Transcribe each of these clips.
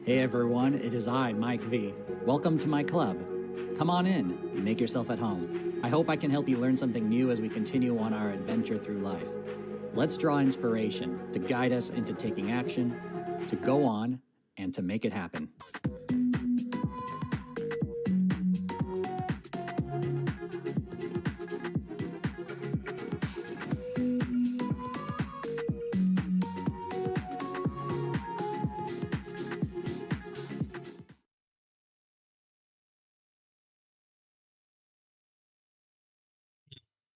Hey everyone, it is I, Mike V. Welcome to my club. Come on in and make yourself at home. I hope I can help you learn something new as we continue on our adventure through life. Let's draw inspiration to guide us into taking action, to go on, and to make it happen.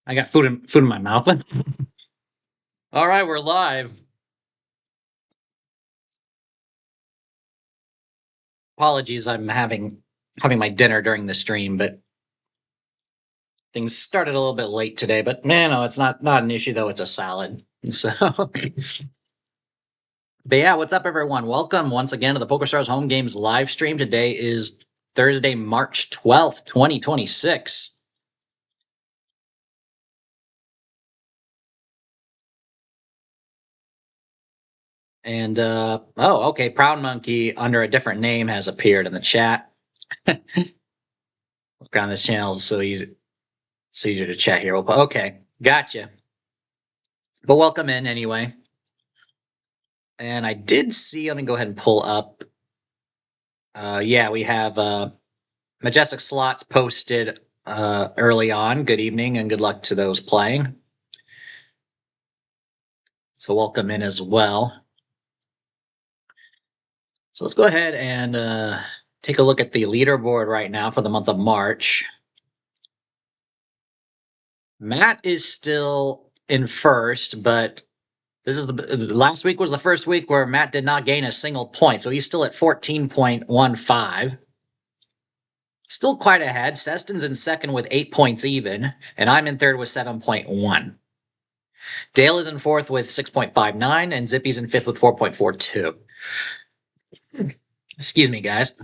I got food in my mouth. All right, we're live. Apologies, I'm having my dinner during the stream, but things started a little bit late today. But man, no, it's not an issue though. It's a salad. So, but yeah, what's up, everyone? Welcome once again to the PokerStars Home Games live stream. Today is Thursday, March 12th, 2026. And okay, Proud Monkey under a different name has appeared in the chat. Look on this channel, so easy to chat here. Okay, gotcha. But welcome in anyway. And I did see, let me go ahead and pull up. Yeah, we have Majestic Slots posted early on. Good evening and good luck to those playing. So welcome in as well. So let's go ahead and take a look at the leaderboard right now for the month of March. Matt is still in first, but this is the last week was the first week where Matt did not gain a single point, so he's still at 14.15. Still quite ahead. Seston's in second with 8 points even, and I'm in third with 7.1. Dale is in fourth with 6.59, and Zippy's in fifth with 4.42. Excuse me, guys.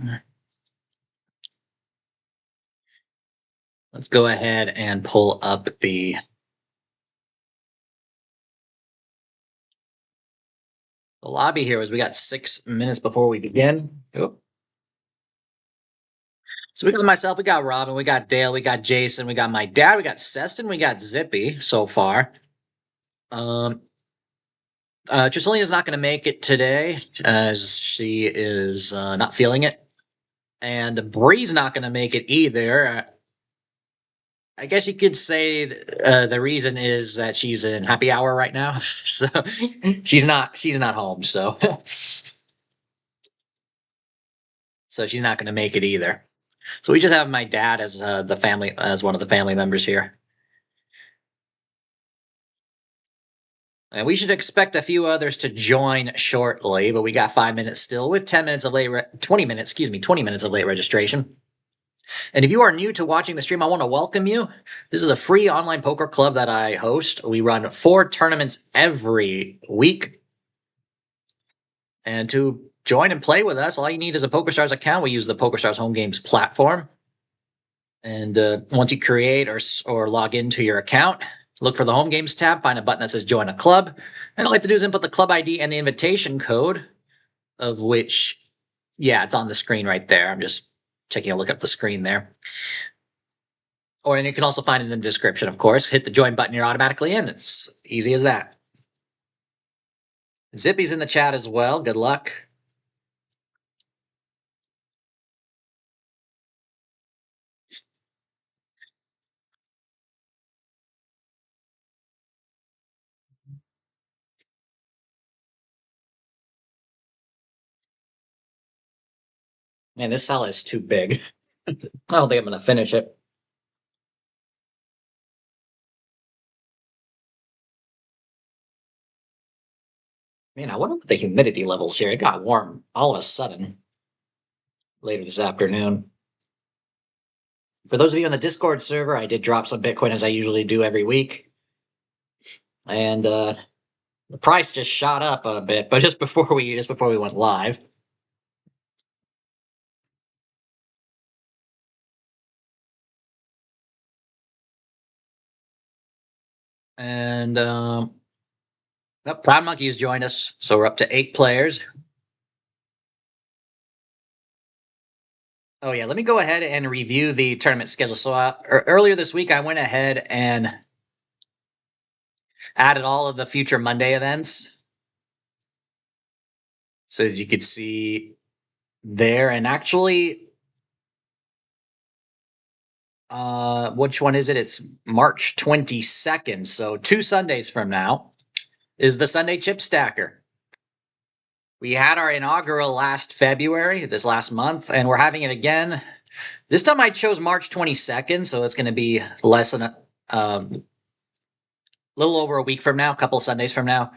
Let's go ahead and pull up the lobby here as we got 6 minutes before we begin. Oh. So we got myself, we got Robin, we got Dale, we got Jason, we got my dad, we got Seston, we got Zippy so far. Trisolian is not going to make it today as she is not feeling it. And Bree's not going to make it either. I guess you could say the reason is that she's in happy hour right now, so she's not home. So she's not going to make it either. So we just have my dad as one of the family members here. And we should expect a few others to join shortly, but we got 5 minutes still with 20 minutes of late registration. And if you are new to watching the stream, I want to welcome you. This is a free online poker club that I host. We run 4 tournaments every week. And to join and play with us, all you need is a PokerStars account. We use the PokerStars Home Games platform. And once you create or log into your account, look for the Home Games tab, find a button that says Join a Club. And all you have to do is input the club ID and the invitation code, of which, yeah, it's on the screen right there. I'm just taking a look at the screen there. And you can also find it in the description, of course. Hit the join button, you're automatically in. It's easy as that. Zippy's in the chat as well. Good luck. Man, this salad is too big. I don't think I'm going to finish it. Man, I wonder what the humidity levels here. It got warm all of a sudden later this afternoon. For those of you on the Discord server, I did drop some Bitcoin as I usually do every week. And the price just shot up a bit, but just before we went live. And Proud Monkey's joined us, so we're up to 8 players. Oh yeah, let me go ahead and review the tournament schedule. So earlier this week, I went ahead and added all of the future Monday events, so as you could see there. And actually, which one is it? It's March 22nd. So 2 Sundays from now is the Sunday Chip Stacker. We had our inaugural last February, this last month, and we're having it again. This time I chose March 22nd, so it's going to be less than a little over a week from now, a couple of Sundays from now.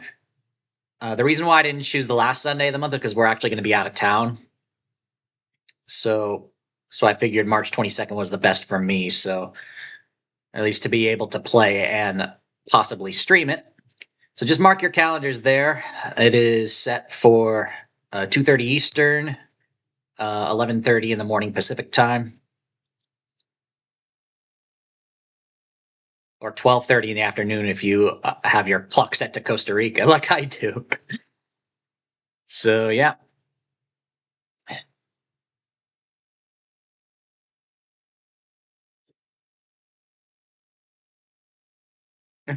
The reason why I didn't choose the last Sunday of the month is because we're actually going to be out of town. So I figured March 22nd was the best for me. So at least to be able to play and possibly stream it. So just mark your calendars there. It is set for 2:30 Eastern, 11:30 in the morning Pacific time, or 12:30 in the afternoon if you have your clock set to Costa Rica, like I do. So yeah.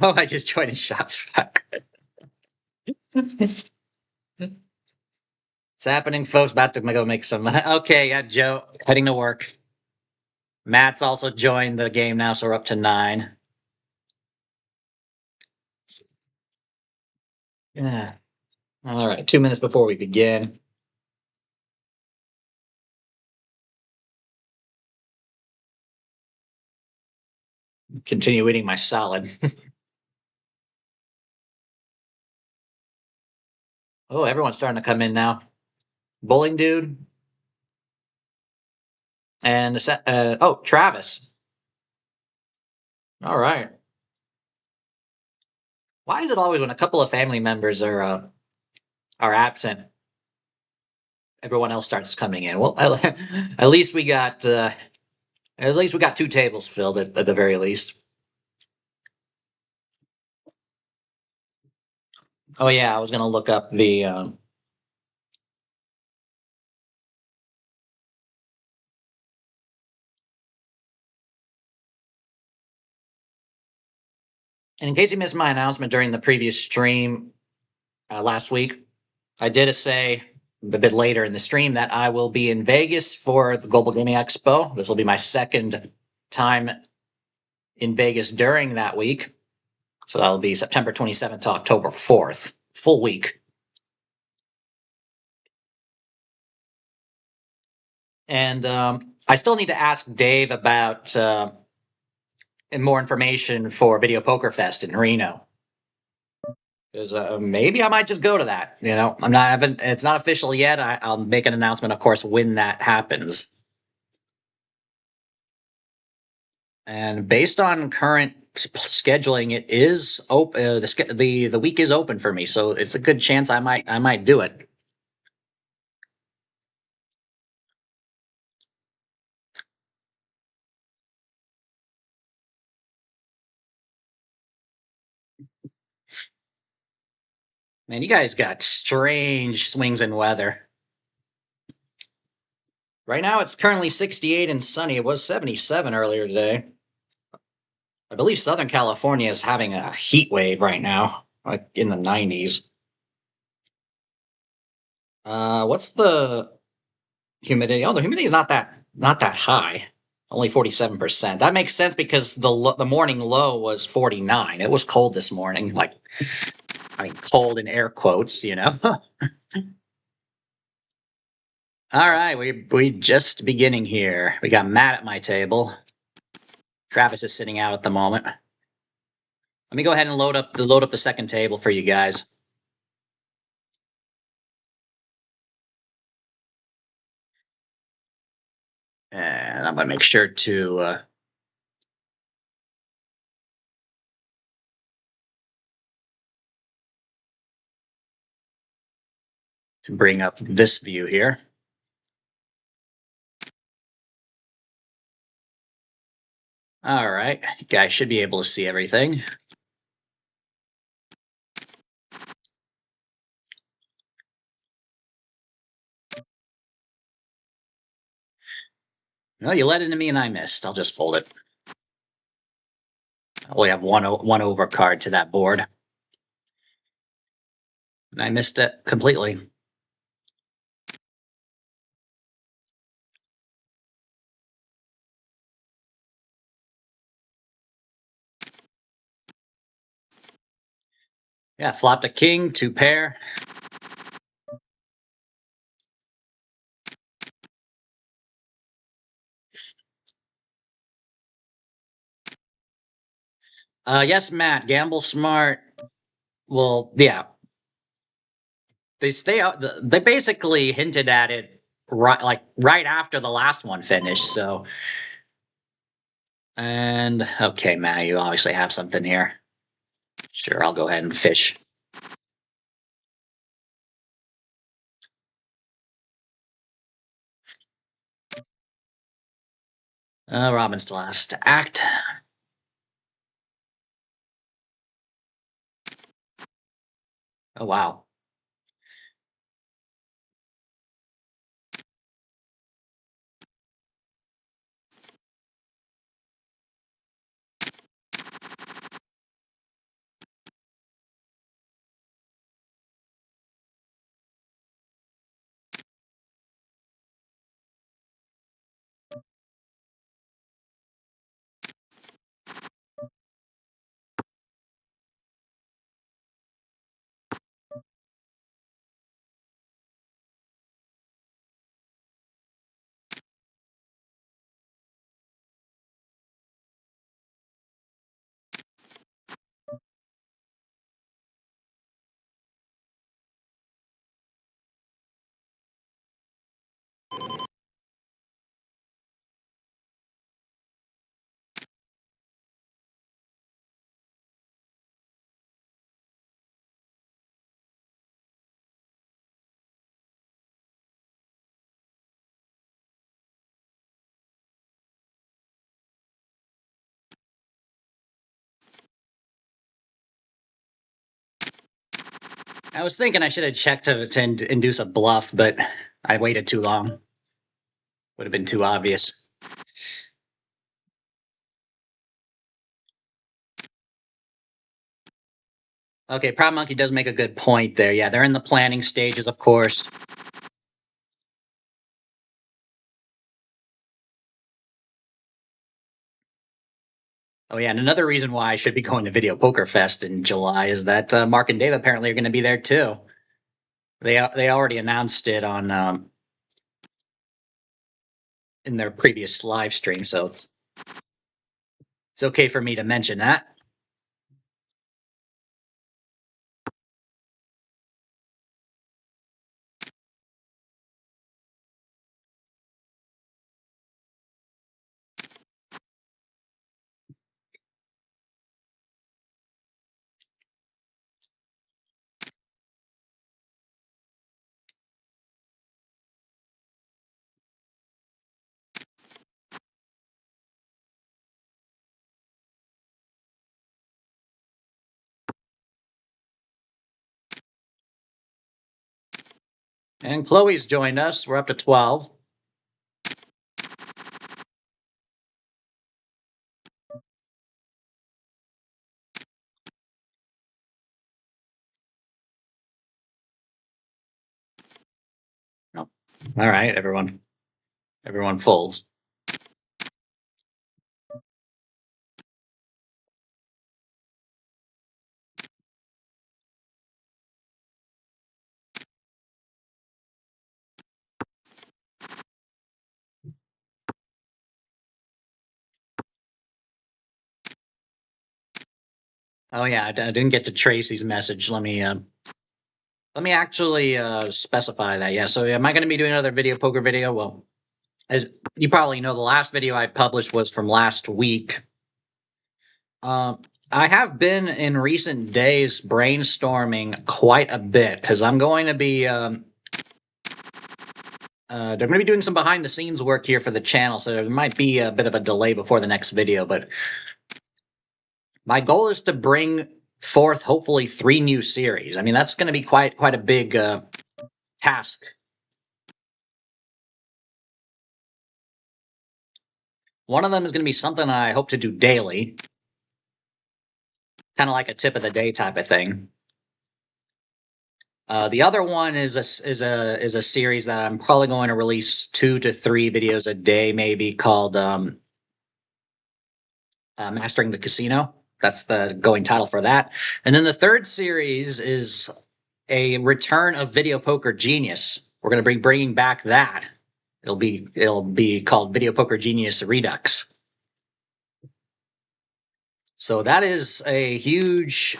Oh, I just joined in shots. It's happening, folks. About to go make some. Okay, yeah, Joe heading to work. Matt's also joined the game now, so we're up to 9. Yeah. All right, 2 minutes before we begin. Continue eating my salad. Oh, everyone's starting to come in now. Bowling dude and oh, Travis. All right. Why is it always when a couple of family members are absent, everyone else starts coming in? Well, at least we got 2 tables filled at the very least. Oh yeah, I was gonna look up the and in case you missed my announcement during the previous stream last week, I did say a bit later in the stream that I will be in Vegas for the Global Gaming Expo. This will be my second time in Vegas during that week. So that'll be September 27th to October 4th, full week. And I still need to ask Dave about more information for Video Poker Fest in Reno. Because maybe I might just go to that. You know, I'm not. Haven't. It's not official yet. I'll make an announcement, of course, when that happens. And based on current scheduling, it is open. The week is open for me, so it's a good chance I might do it. Man, you guys got strange swings in weather. Right now, it's currently 68 and sunny. It was 77 earlier today. I believe Southern California is having a heat wave right now, like in the 90s. What's the humidity? Oh, the humidity is not that high. Only 47%. That makes sense because the morning low was 49. It was cold this morning, like I mean cold in air quotes, you know. All right, we just beginning here. We got Matt at my table. Travis is sitting out at the moment. Let me go ahead and load up the second table for you guys. And I'm gonna make sure to bring up this view here. All right, you guys should be able to see everything. Well, you let into me and I missed. I'll just fold it. I only have one over card to that board. And I missed it completely. Yeah, flopped a king, 2 pair. Yes, Matt, gamble smart. Well, yeah. They basically hinted at it right after the last one finished, so and okay, Matt, you obviously have something here. Sure, I'll go ahead and fish. Robin still has to act. Oh, wow. I was thinking I should have checked to induce a bluff, but I waited too long. Would have been too obvious. Okay, Proud Monkey does make a good point there. Yeah, they're in the planning stages, of course. Oh yeah, and another reason why I should be going to Video Poker Fest in July is that Mark and Dave apparently are going to be there too. They already announced it on in their previous live stream, so it's okay for me to mention that. And Chloe's joined us. We're up to 12. Oh, all right, everyone folds. Oh yeah, I didn't get to Tracy's message. Let me actually specify that. Yeah, so am I going to be doing another video poker video? Well, as you probably know, the last video I published was from last week. I have been in recent days brainstorming quite a bit because I'm going to be they're going to be doing some behind the scenes work here for the channel, so there might be a bit of a delay before the next video. But my goal is to bring forth hopefully 3 new series. I mean, that's going to be quite a big task. One of them is going to be something I hope to do daily, kind of like a tip of the day type of thing. The other one is a series that I'm probably going to release 2 to 3 videos a day, maybe, called Mastering the Casino. That's the going title for that. And then the third series is a return of Video Poker Genius. We're going to be bringing back that. It'll be called Video Poker Genius Redux. So that is a huge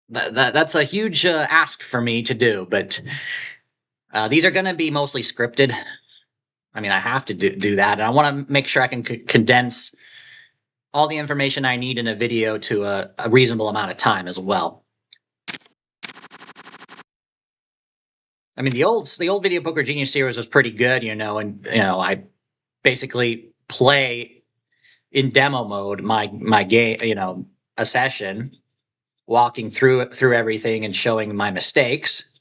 that's a huge ask for me to do, but these are going to be mostly scripted. I mean, I have to do that, and I want to make sure I can condense all the information I need in a video to a reasonable amount of time as well. I mean, the old Video Poker Genius series was pretty good, and I basically play in demo mode my game, a session, walking through everything and showing my mistakes.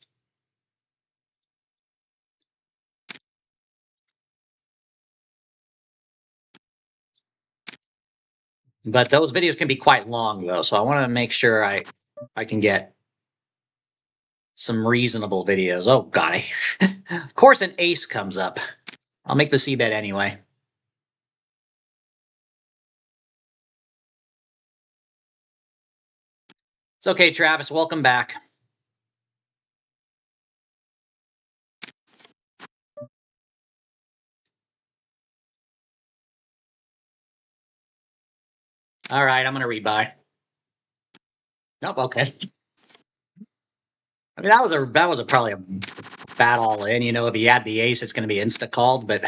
But those videos can be quite long though, so I want to make sure I can get some reasonable videos. Oh god, of course an ace comes up. I'll make the c bet anyway. It's okay, Travis. Welcome back. All right, I'm gonna rebuy. Nope. Okay. I mean, that was a probably a bad all in. If he had the ace, it's going to be insta called. But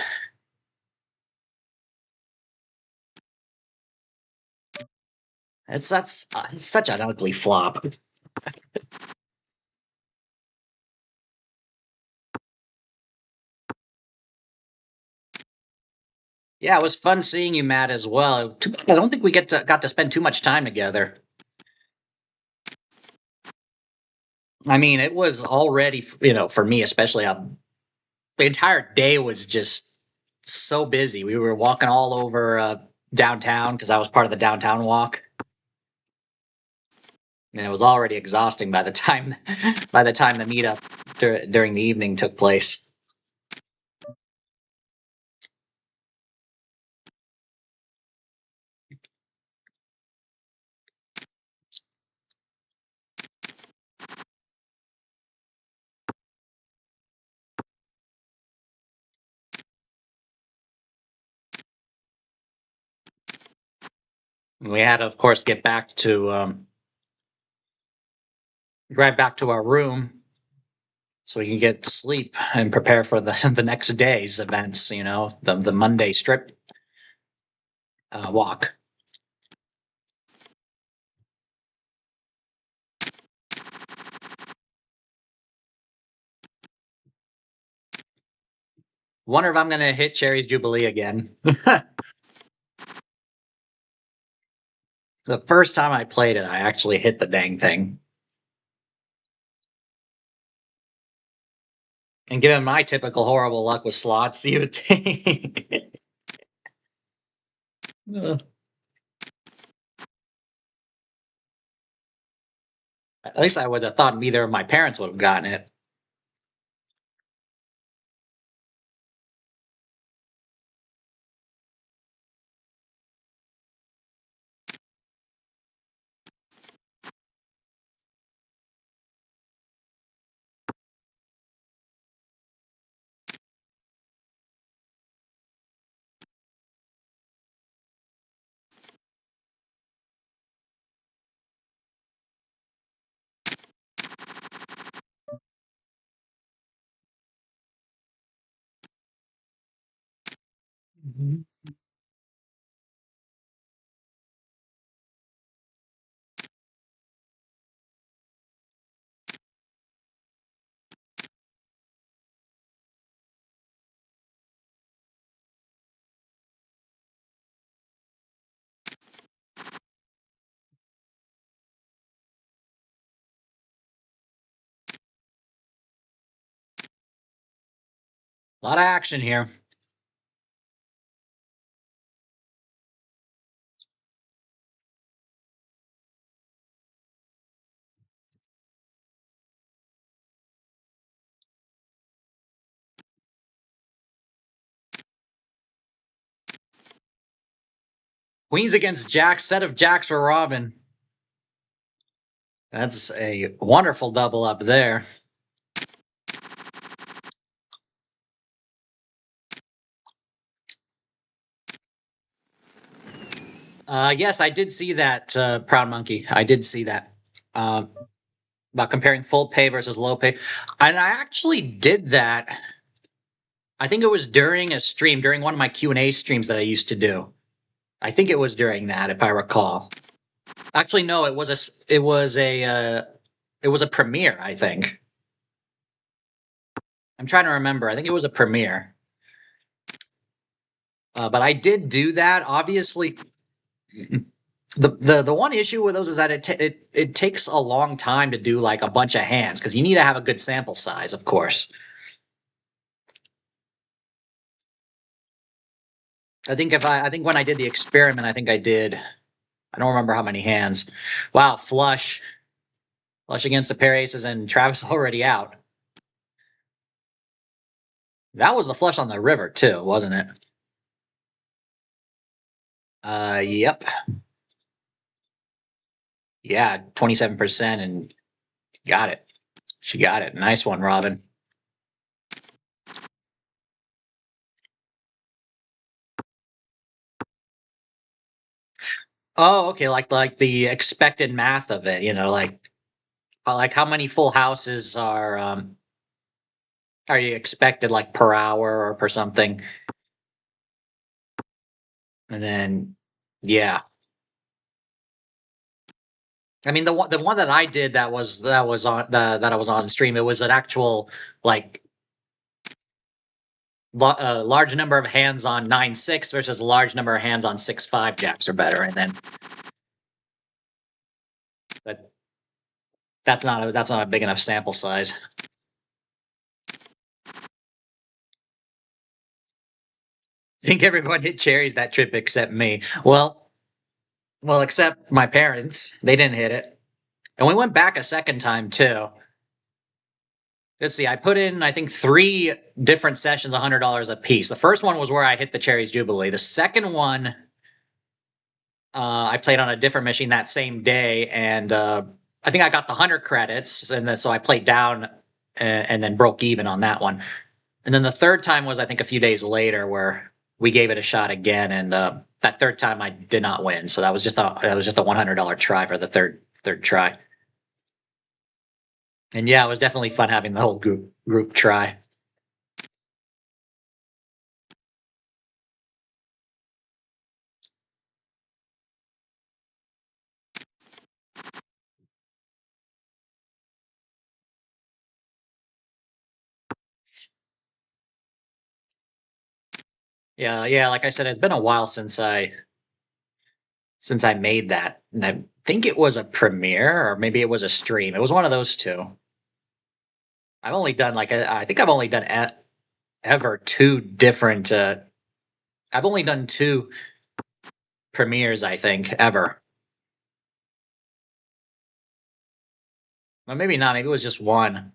it's such an ugly flop. Yeah, it was fun seeing you, Matt, as well. I don't think we got to spend too much time together. I mean, it was already, for me especially, the entire day was just so busy. We were walking all over downtown because I was part of the downtown walk, and it was already exhausting by the time by the time the meetup during the evening took place. We had to, of course, get back to right back to our room so we can get sleep and prepare for the the next day's events. The Monday strip walk. Wonder if I'm gonna hit Cherry's Jubilee again. The first time I played it, I actually hit the dang thing. And given my typical horrible luck with slots, you would think. At least I would have thought neither of my parents would have gotten it. Mhm. A lot of action here. Queens against jacks, set of jacks for Robin. That's a wonderful double up there. Yes, I did see that, Proud Monkey. I did see that. About comparing full pay versus low pay. And I actually did that. I think it was during a stream, during one of my Q&A streams that I used to do. I think it was during that, if I recall. Actually, no, it was a premiere, I think. I'm trying to remember. I think it was a premiere. But I did do that. Obviously, the one issue with those is that it takes a long time to do like a bunch of hands because you need to have a good sample size, of course. I think when I did the experiment, I think I did. I don't remember how many hands. Wow, flush against a pair of aces, and Travis already out. That was the flush on the river too, wasn't it? Yep. Yeah, 27%, and got it. She got it. Nice one, Robin. Oh, okay. Like the expected math of it, like how many full houses are you expected like per hour or per something? And then yeah. I mean the one that I did that was on that I was on stream, it was an actual like large number of hands on 9-6 versus a large number of hands on 6-5 jacks or better, and then but that's not a big enough sample size. I think everyone hit cherries that trip except me. Well, except my parents. They didn't hit it. And we went back a second time too. Let's see. I put in, I think, 3 different sessions, $100 a piece. The first one was where I hit the Cherries Jubilee. The second one, I played on a different machine that same day, and I think I got the 100 credits, and then so I played down and then broke even on that one. And then the third time was, I think, a few days later where we gave it a shot again, and that third time I did not win. So that was just a $100 try for the third try. And yeah, it was definitely fun having the whole group try. Yeah, like I said, it's been a while since I made that, and I think it was a premiere or maybe it was a stream. It was one of those two. I've only done I think I've only done ever 2 different. I've only done 2 premieres, I think, ever. Well, maybe not. Maybe it was just one.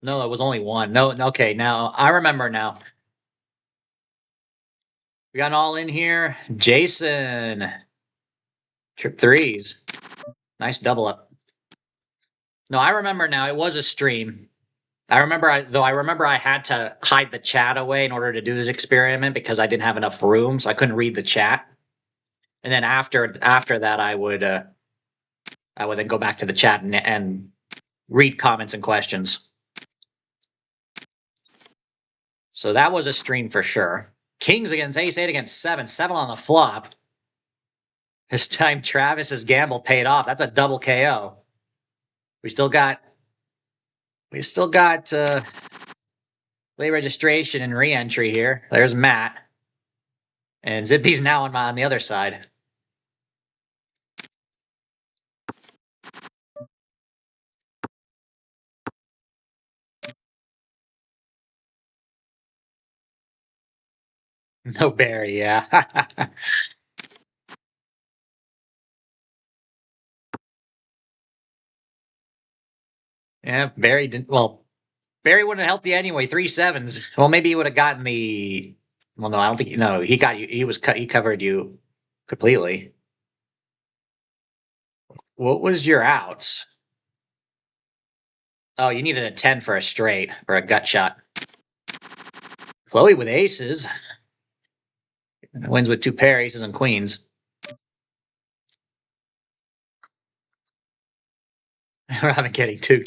No, it was only one. No, okay. Now I remember. Now we got an all in here. Jason, trip threes. Nice double up. No, I remember now. It was a stream. I remember, I remember I had to hide the chat away in order to do this experiment because I didn't have enough room, so I couldn't read the chat. And then after that, I would then go back to the chat and read comments and questions. So that was a stream for sure. Kings against ace 8 against 7, 7 on the flop. This time Travis's gamble paid off. That's a double KO. We still got late registration and re-entry here. There's Matt. And Zippy's now on the other side. No Barry, yeah. Yeah, Barry didn't. Well, Barry wouldn't help you anyway. 3 sevens. Well, maybe he would have gotten the Well, no, I don't think no. He got you. He was cut. He covered you completely. What was your outs? Oh, you needed a 10 for a straight or a gut shot. Chloe with aces. Wins with two pair, aces and queens. Robin getting two.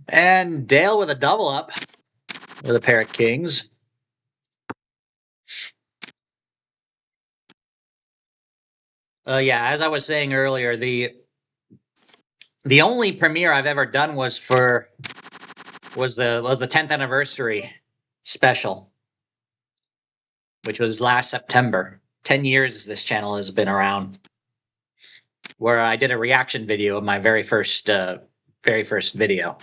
And Dale with a double up with a pair of kings. Yeah, as I was saying earlier, the only premiere I've ever done was the 10th anniversary special, which was last September. 10 years this channel has been around, where I did a reaction video of my very first video.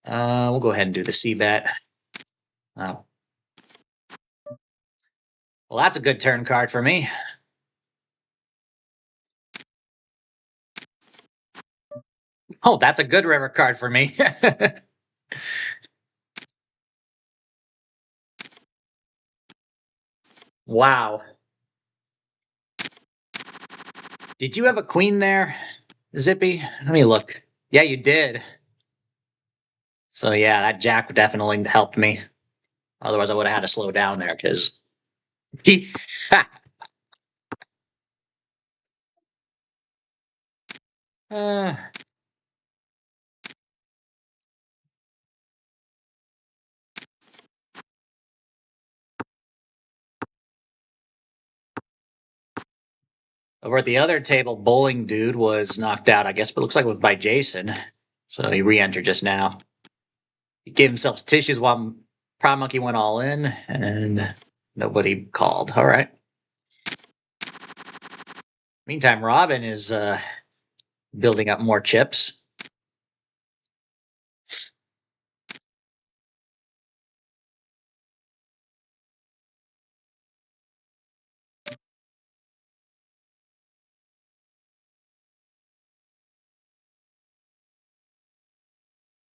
We'll go ahead and do the C bet. Oh. Well, that's a good turn card for me. Oh, that's a good river card for me. Wow. Did you have a queen there, Zippy? Let me look. Yeah, you did. So yeah, that jack definitely helped me. Otherwise, I would have had to slow down there because he. uh, Over at the other table, bowling dude was knocked out, I guess, but it looks like it was by Jason. So he re-entered just now. He gave himself tissues while Prime Monkey went all in, and nobody called. All right. Meantime, Robin is building up more chips.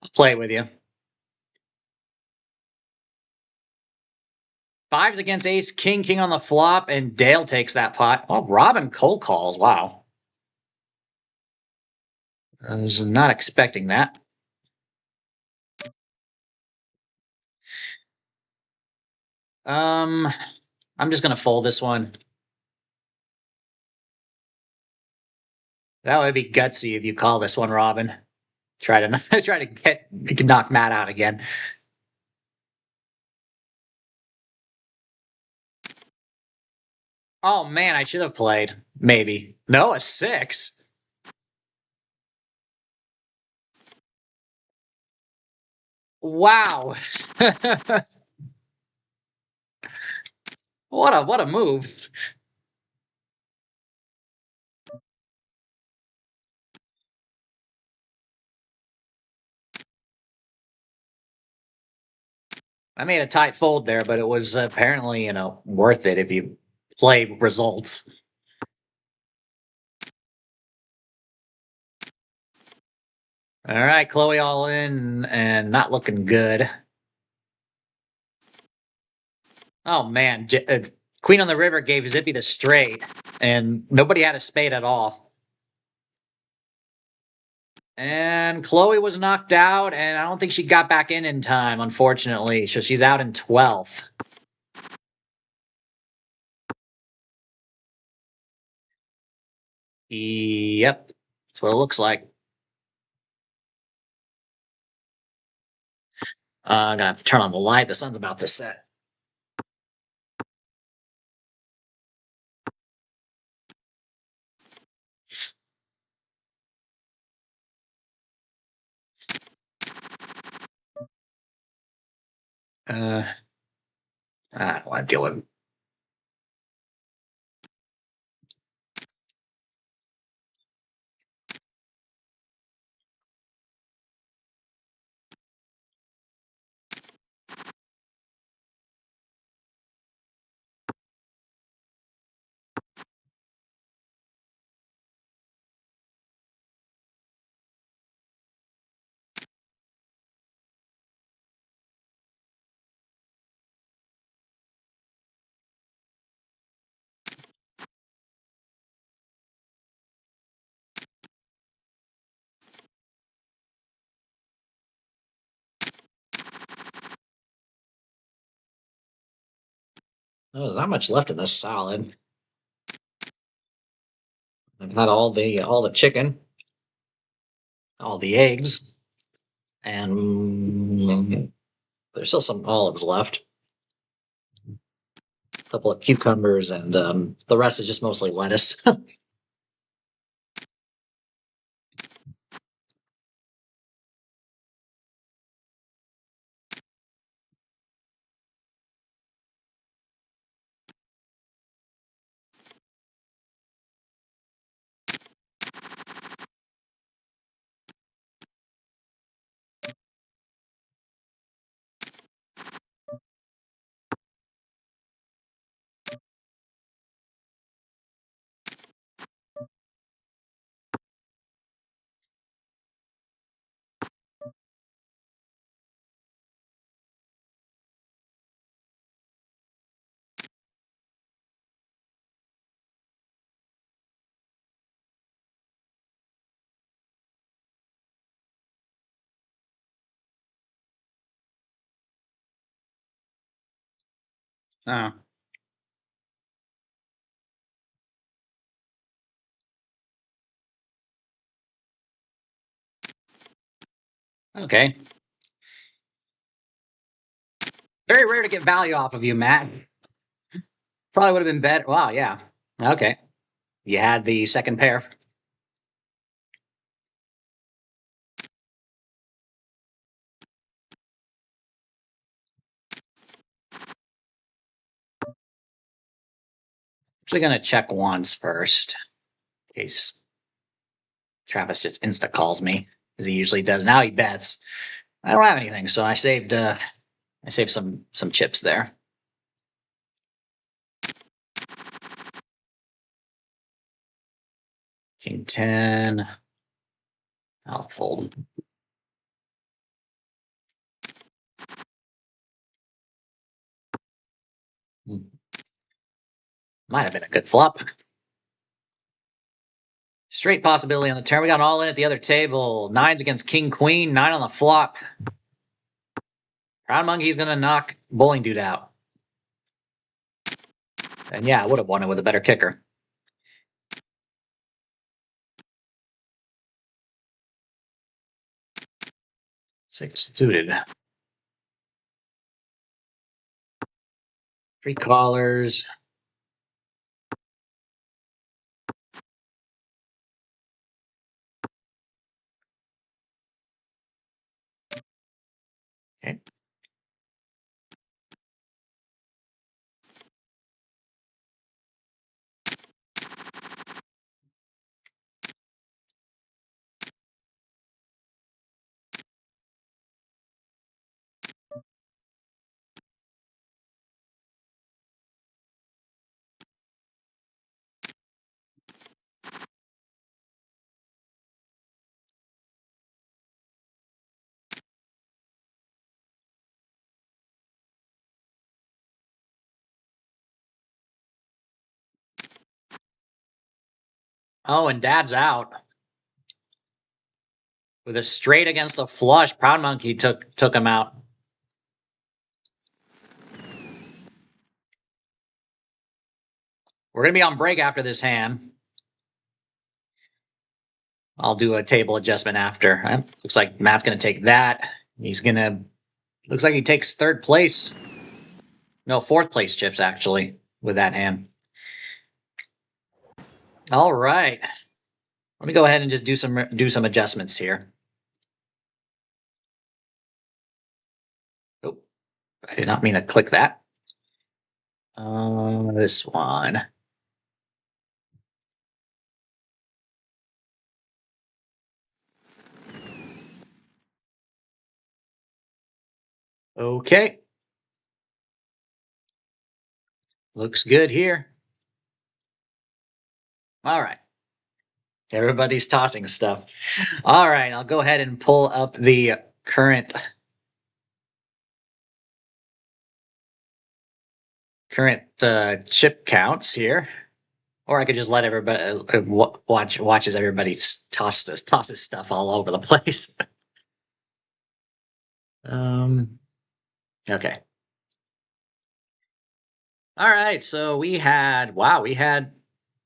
I'll play with you. Fives against ace, king, king on the flop, and Dale takes that pot. Oh, Robin cold calls. Wow. I was not expecting that. I'm just gonna fold this one. That would be gutsy if you call this one, Robin. Try to try to get knock Matt out again. Oh man, I should have played. Maybe. No, a six. Wow. What a move. I made a tight fold there, but it was apparently, worth it if you play results. All right, Chloe all in and not looking good. Oh man, Queen on the River gave Zippy the straight, and nobody had a spade at all. And Chloe was knocked out, and I don't think she got back in time, unfortunately. So she's out in 12th. Yep, that's what it looks like. I'm gonna have to turn on the light. The sun's about to set. I don't want to deal with. There's not much left of this salad. I've had all the chicken, all the eggs, and there's still some olives left. A couple of cucumbers, and the rest is just mostly lettuce. Oh, okay. Very rare to get value off of you, Matt. Probably would have been better. Wow, yeah. Okay. You had the second pair. Actually, gonna check once first, in case Travis just insta calls me, as he usually does. Now he bets. I don't have anything, so I saved some chips there. King 10. I'll fold. Might have been a good flop. Straight possibility on the turn. We got an all in at the other table. Nines against King Queen. 9 on the flop. Proud Monkey's gonna knock Bowling Dude out. And yeah, I would have won it with a better kicker. Six suited. 3 callers. Okay. Oh, and Dad's out. With a straight against a flush, Proud Monkey took him out. We're gonna be on break after this hand. I'll do a table adjustment after. Looks like Matt's gonna take that. Looks like he takes third place. No, fourth place chips actually with that hand. All right. Let me go ahead and just do some adjustments here. Oh, I did not mean to click that. This one. Okay. Looks good here. All right. Everybody's tossing stuff. All right, I'll go ahead and pull up the current chip counts here, or I could just let everybody watch as everybody tosses stuff all over the place. Okay. All right, so we had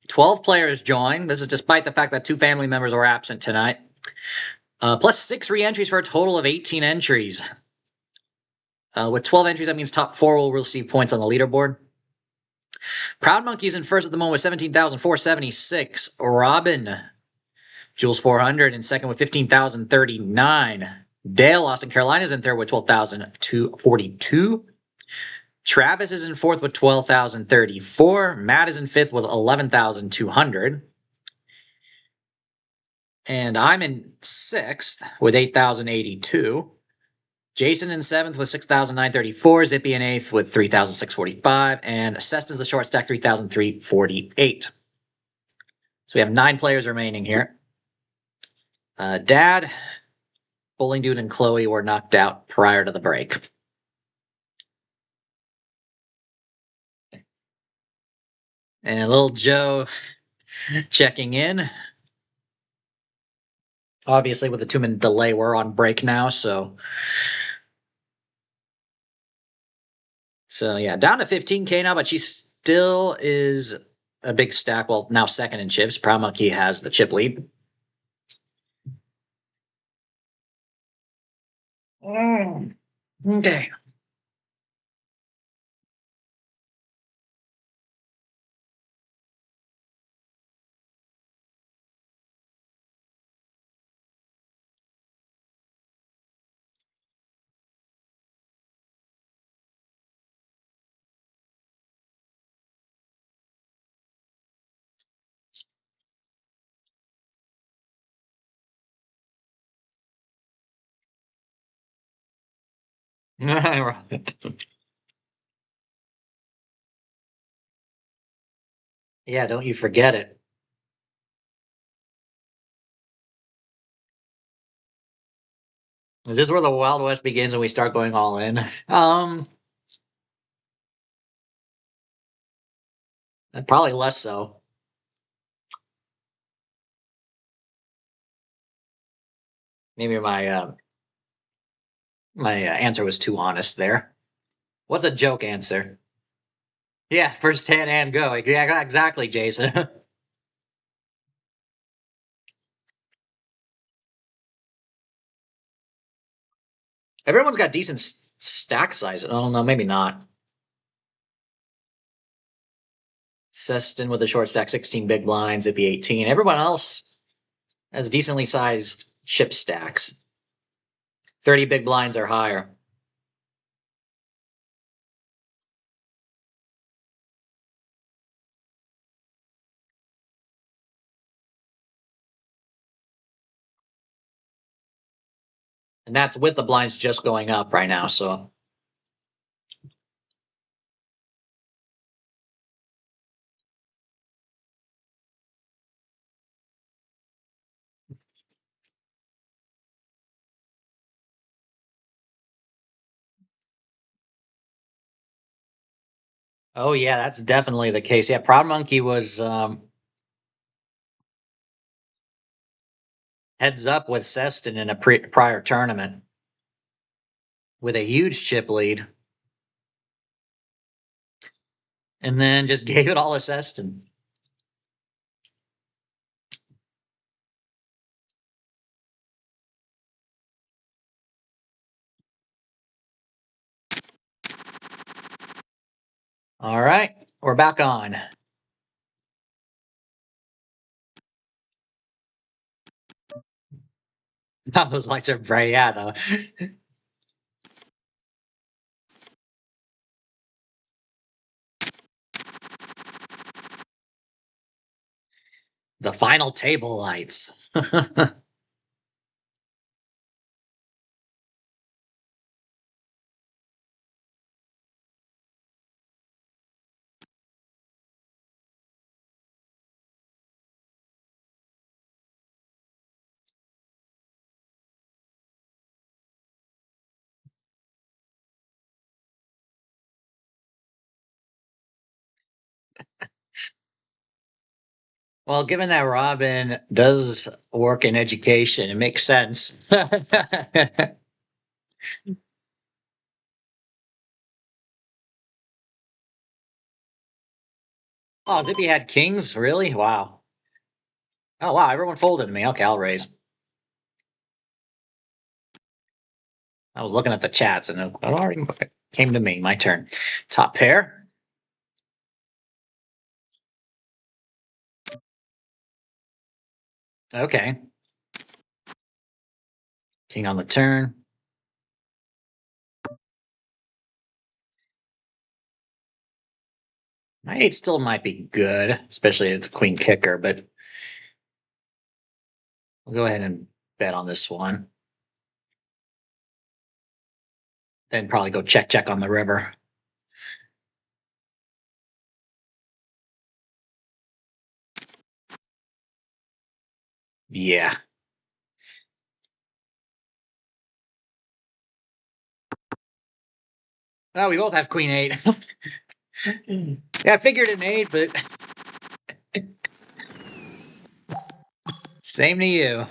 12 players join. This is despite the fact that 2 family members were absent tonight. Plus 6 re-entries for a total of 18 entries. With 12 entries, that means top 4 will receive points on the leaderboard. Proud Monkey's in first at the moment with 17,476. Robin, Jules 400 in second with 15,039. Dale, Austin, Carolina's in third with 12,242. Travis is in fourth with 12,034. Matt is in fifth with 11,200. And I'm in sixth with 8,082. Jason in seventh with 6,934. Zippy in eighth with 3,645. And Seston's the short stack, 3,348. So we have 9 players remaining here. Dad, Bowling Dude, and Chloe were knocked out prior to the break. And little Joe checking in. Obviously, with the 2-minute delay, we're on break now, so yeah, down to 15K now, but she still is a big stack. Well, now second in chips. Proud Monkey has the chip lead. Okay. Yeah, don't you forget it. Is this where the Wild West begins and we start going all in? Probably less so. Maybe my answer was too honest there. What's a joke answer? Yeah, first hand and go. Yeah, exactly, Jason. Everyone's got decent stack size. Oh no, maybe not. Seston with a short stack, 16 big blinds, Zippy 18. Everyone else has decently sized chip stacks. 30 big blinds or higher. And that's with the blinds just going up right now, so. Oh yeah, that's definitely the case. Yeah, Proud Monkey was heads up with Seston in a prior tournament with a huge chip lead. And then just gave it all to Seston. All right, we're back on. Those lights are bright, yeah, though. The final table lights. Well, given that Robin does work in education, it makes sense. Oh, Zippy had kings? Really? Wow. Oh, wow. Everyone folded to me. Okay, I'll raise. I was looking at the chats and it already came to me. My turn. Top pair. Okay. King on the turn. My 8 still might be good, especially if it's a queen kicker, but we'll go ahead and bet on this one. Then probably go check on the river. Yeah. Well, we both have queen 8. Yeah, I figured an 8, but same to you.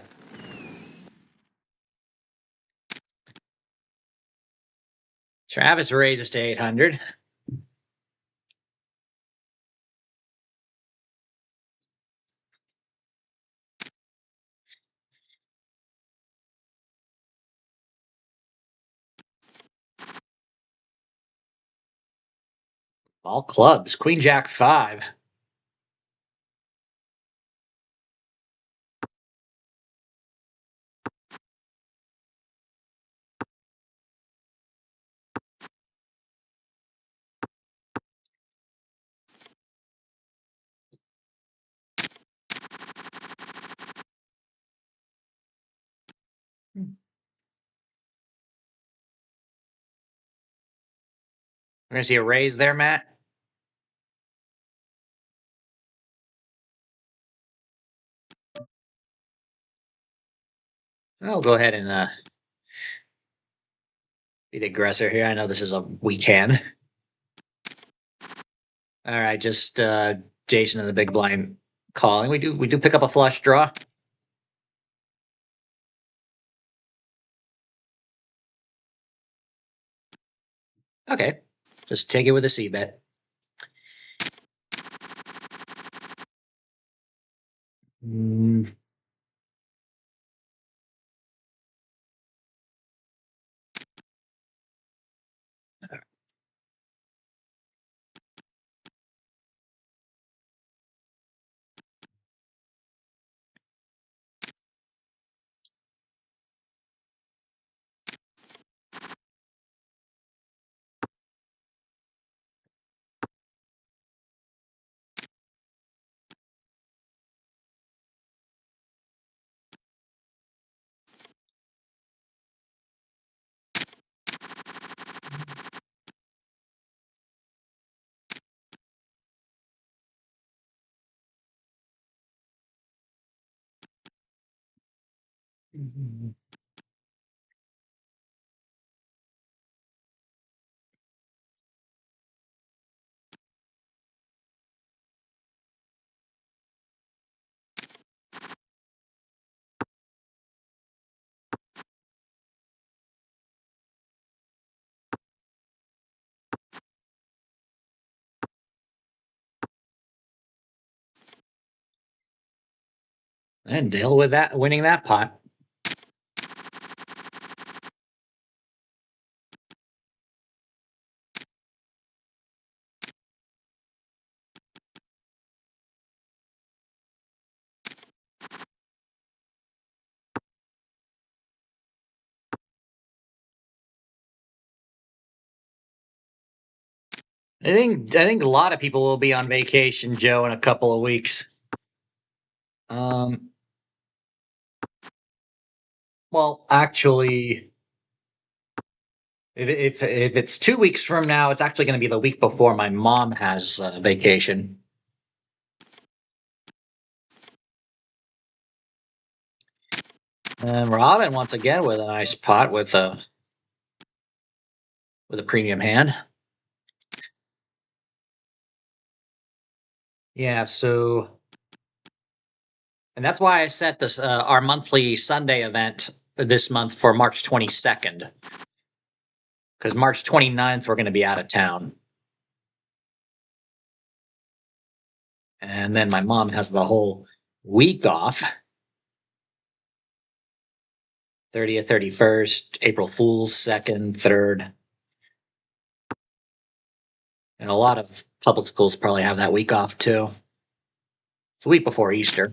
Travis raises to 800. All clubs. Queen Jack 5. We're gonna see a raise there, Matt. I'll go ahead and be the aggressor here. I know this is a weak hand. All right, just Jason in the big blind calling. We do pick up a flush draw. Okay, just take it with a C bet. Mm. And deal with that, winning that pot. I think a lot of people will be on vacation, Joe, in a couple of weeks. Um, well, actually, if it's 2 weeks from now, it's actually going to be the week before my mom has vacation. And Robin once again with a nice pot with a premium hand. Yeah, so and that's why I set this our monthly Sunday event this month for March 22nd. Because March 29th we're going to be out of town. And then my mom has the whole week off. 30th, 31st, April Fool's 2nd, 3rd. And a lot of public schools probably have that week off too. It's a week before Easter.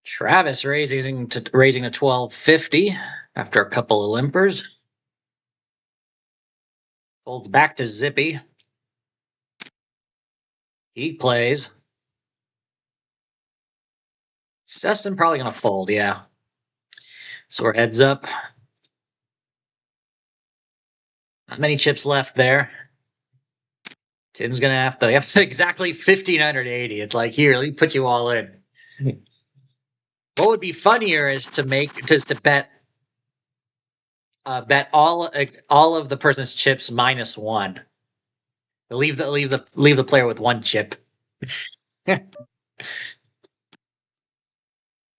Travis raising to 1250 after a couple of limpers. Folds back to Zippy. He plays. Seston probably going to fold, yeah. So we're heads up. Not many chips left there. Tim's going to have to exactly 1,580. It's like, here, let me put you all in. What would be funnier is to bet all of the person's chips -1. Leave the player with 1 chip.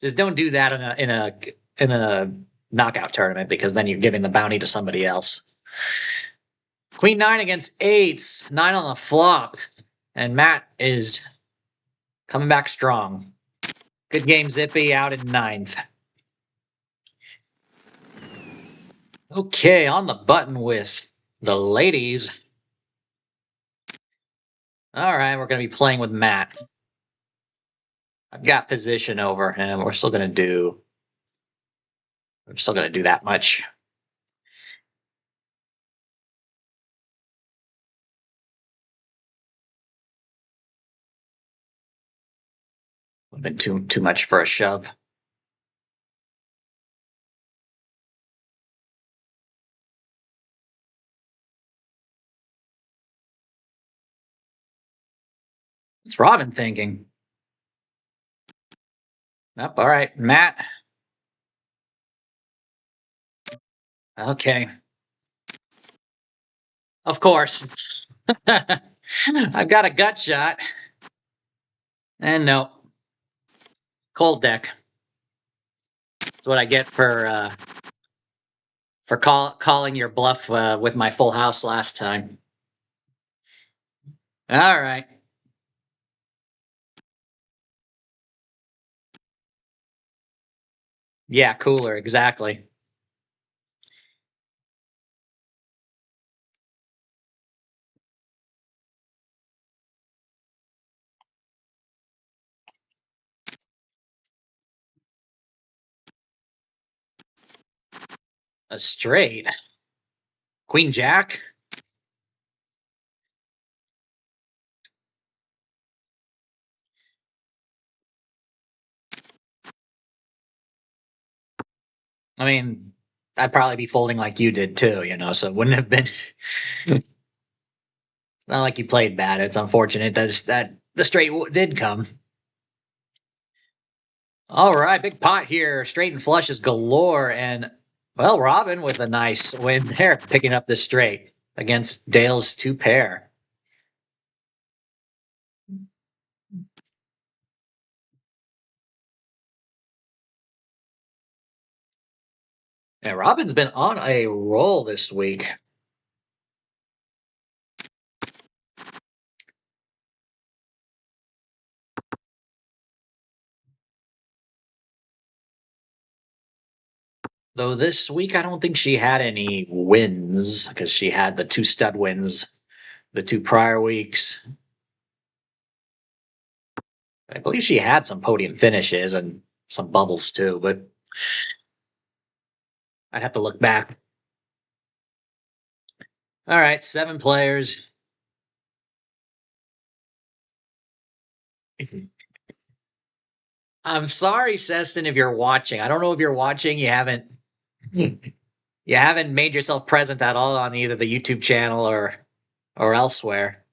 Just don't do that in a knockout tournament, because then you're giving the bounty to somebody else. Queen 9 against 8s, 9 on the flop, and Matt is coming back strong. Good game, Zippy, out in 9th. Okay, on the button with the ladies. All right, we're going to be playing with Matt. I've got position over him. We're still going to do that much. Would have been too much for a shove. What's Robin thinking? All right, Matt. Okay. Of course. I've got a gut shot. And no. Cold deck. That's what I get for calling your bluff with my full house last time. All right. Yeah, cooler, exactly. A straight. Queen Jack? I mean, I'd probably be folding like you did too, so it wouldn't have been not like you played bad. It's unfortunate that the straight did come. All right, big pot here. Straight and flushes galore. And, well, Robin with a nice win there, picking up the straight against Dale's 2 pair. Yeah, Robin's been on a roll this week. Though this week, I don't think she had any wins, because she had the 2 stud wins the 2 prior weeks. I believe she had some podium finishes and some bubbles too, but I'd have to look back. All right, 7 players. I'm sorry, Seston, if you're watching. I don't know if you're watching. You haven't made yourself present at all on either the YouTube channel or elsewhere.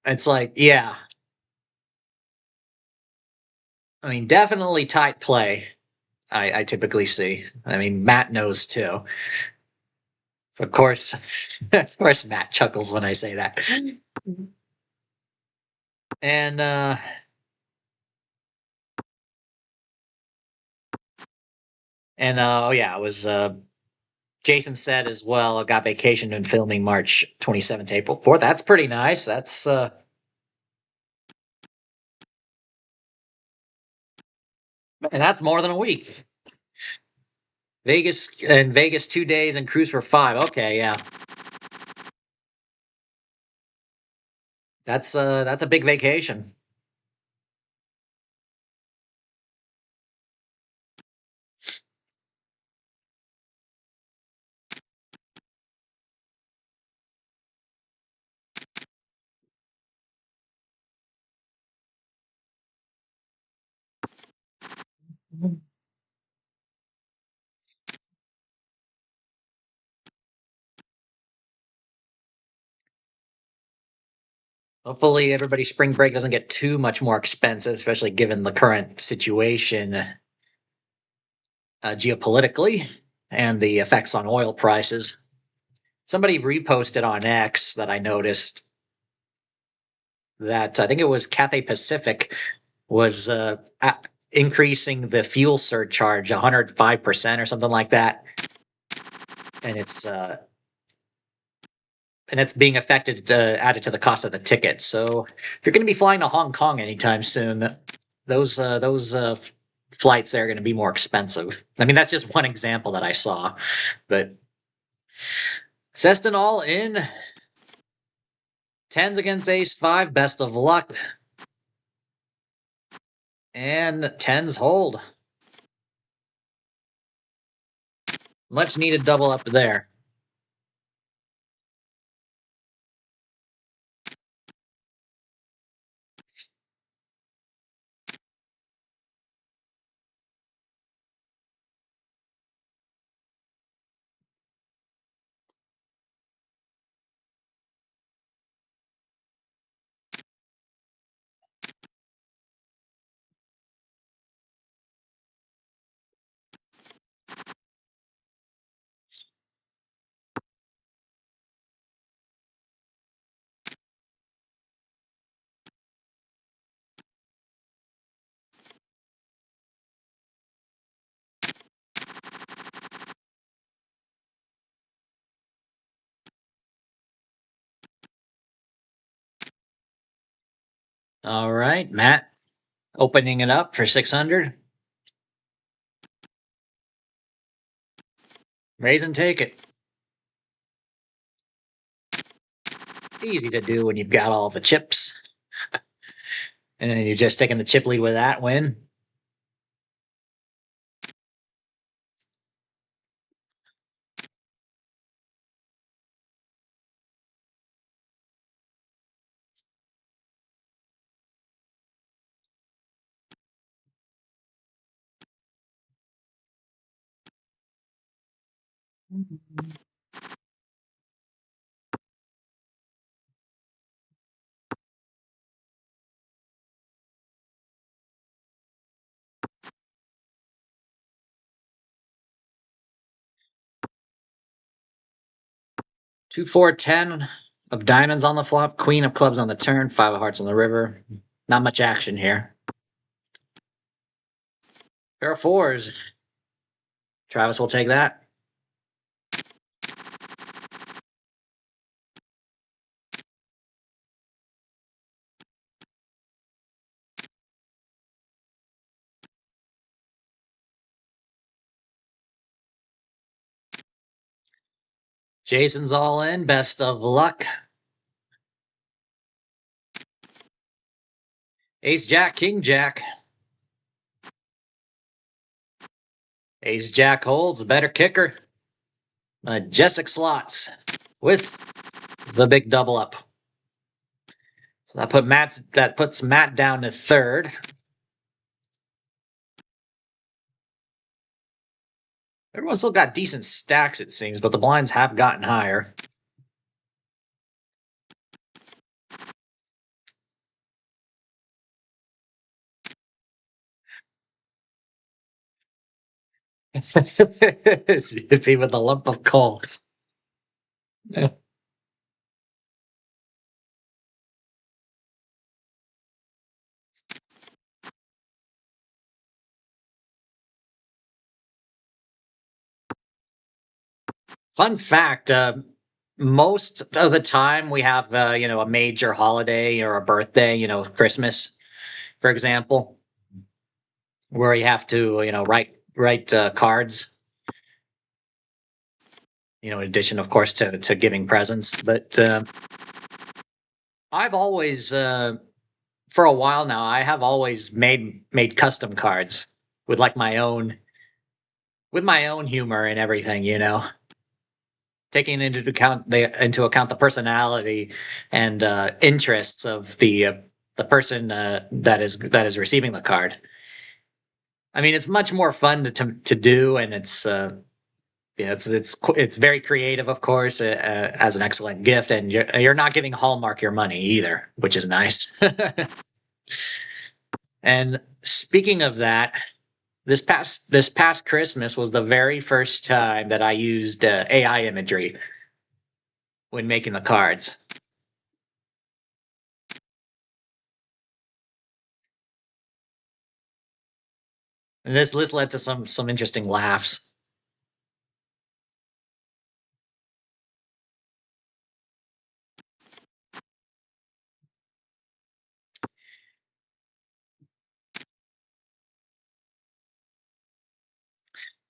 It's like, yeah. I mean, definitely tight play. I typically see. I mean, Matt knows too. Of course, of course, Matt chuckles when I say that. And oh yeah, it was Jason said as well. I got vacation and filming March 27th to April 4th. That's pretty nice. That's and that's more than a week. Vegas 2 days and cruise for 5. Okay, yeah. That's a big vacation. Hopefully everybody's spring break doesn't get too much more expensive, especially given the current situation geopolitically and the effects on oil prices. Somebody reposted on X that I noticed that I think it was Cathay Pacific was increasing the fuel surcharge 105% or something like that, and it's being affected added to the cost of the ticket. So if you're going to be flying to Hong Kong anytime soon, those flights there are going to be more expensive. I mean, that's just one example that I saw, but Seston all in. Tens against ace five. Best of luck. And tens hold. Much needed double up there. All right, Matt, opening it up for 600. Raise and take it. Easy to do when you've got all the chips. And then you're just taking the chip lead with that win. Mm-hmm. 2, 4, 10 of diamonds on the flop, queen of clubs on the turn, 5 of hearts on the river. Not much action here. Pair of fours. Travis will take that. Jason's all in. Best of luck. Ace Jack, King Jack. Ace Jack holds. Better kicker. Majestic slots with the big double up. So that puts Matt down to third. Everyone's still got decent stacks, it seems, but the blinds have gotten higher. Zippy with a lump of coal. Yeah. Fun fact, most of the time we have, a major holiday or a birthday, Christmas, for example, where you have to, write cards, in addition, of course, to giving presents. But I've always, for a while now, I have always made custom cards with like my own humor and everything, taking into account the personality and interests of the person that is receiving the card. I mean, it's much more fun to do, and it's very creative, of course, as an excellent gift, and you're not giving Hallmark your money either, which is nice. And speaking of that, this past Christmas was the very first time that I used AI imagery when making the cards. And this led to some interesting laughs.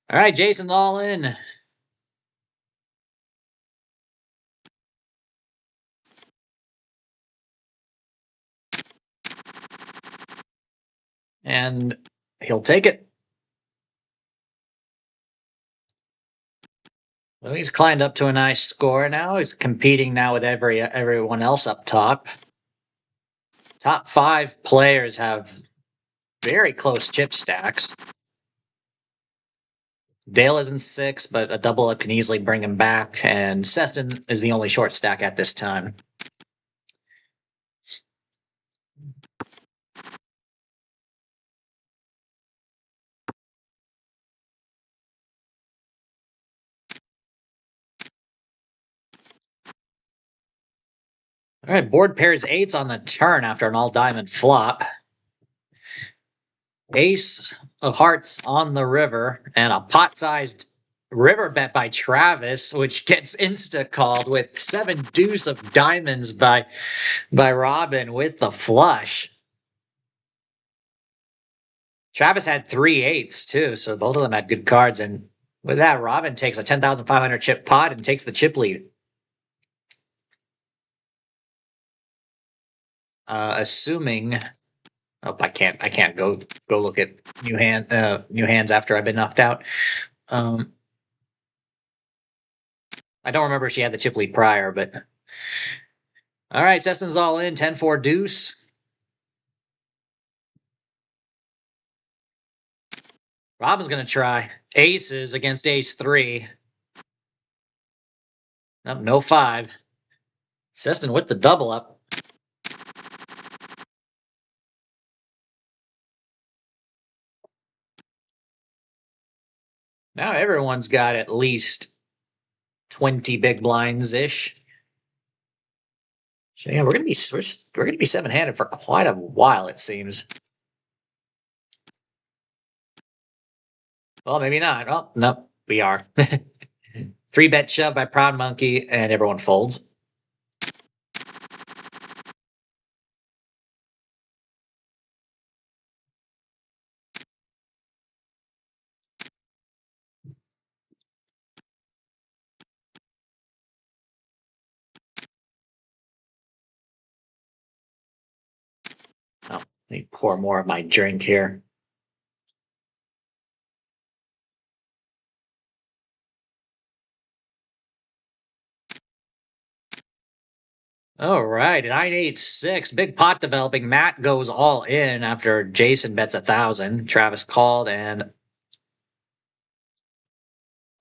All right, Jason, all in. And he'll take it. Well, he's climbed up to a nice score now. He's competing now with everyone else up top. Top five players have very close chip stacks. Dale is in six, but a double up can easily bring him back, and Seston is the only short stack at this time. All right, board pairs eights on the turn after an all diamond flop. Ace of hearts on the river, and a pot-sized river bet by Travis, which gets insta called with seven deuce of diamonds by Robin with the flush. Travis had three eights too, so both of them had good cards. And with that, Robin takes a 10,500 chip pot and takes the chip lead. Assuming, oh, I can't go look at new hands after I've been knocked out. I don't remember if she had the chip lead prior, but all right, Seston's all in 10-4 deuce. Robin's gonna try aces against ace three. Nope, no five. Seston with the double up. Now everyone's got at least 20 big blinds ish. So yeah, we're gonna be seven-handed for quite a while, it seems. Well, maybe not. Oh, no, we are. Three bet shove by Proud Monkey, and everyone folds. Oh, let me pour more of my drink here. All right, 9-8-6. Big pot developing. Matt goes all in after Jason bets 1,000. Travis called and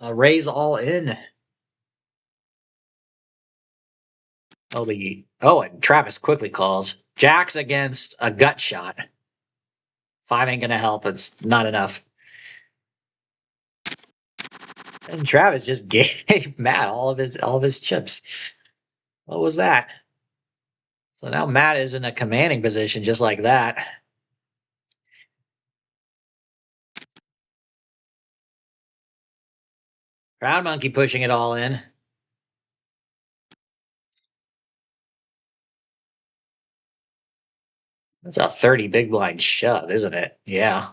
raise all in. And Travis quickly calls. Jacks against a gut shot. Five ain't gonna help. It's not enough. And Travis just gave Matt all of his chips. What was that? So now Matt is in a commanding position just like that. Proud Monkey pushing it all in. That's a 30 big blind shove, isn't it? Yeah.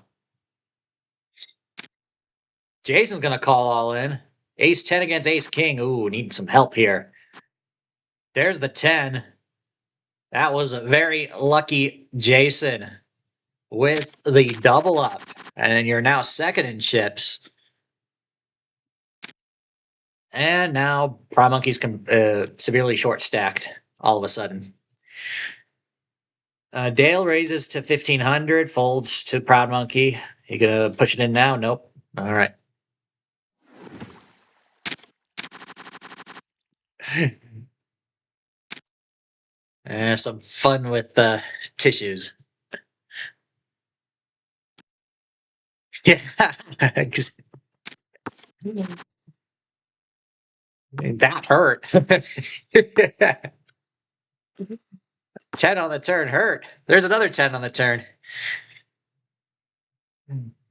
Jason's going to call all in. Ace 10 against Ace King. Ooh, need some help here. There's the 10. That was a very lucky Jason with the double up. And you're now second in chips. And now Proud Monkey's severely short stacked all of a sudden. Dale raises to 1,500, folds to Proud Monkey. You gonna push it in now? Nope. All right. Some fun with tissues. Yeah, 'cause that hurt. 10 on the turn hurt. There's another 10 on the turn.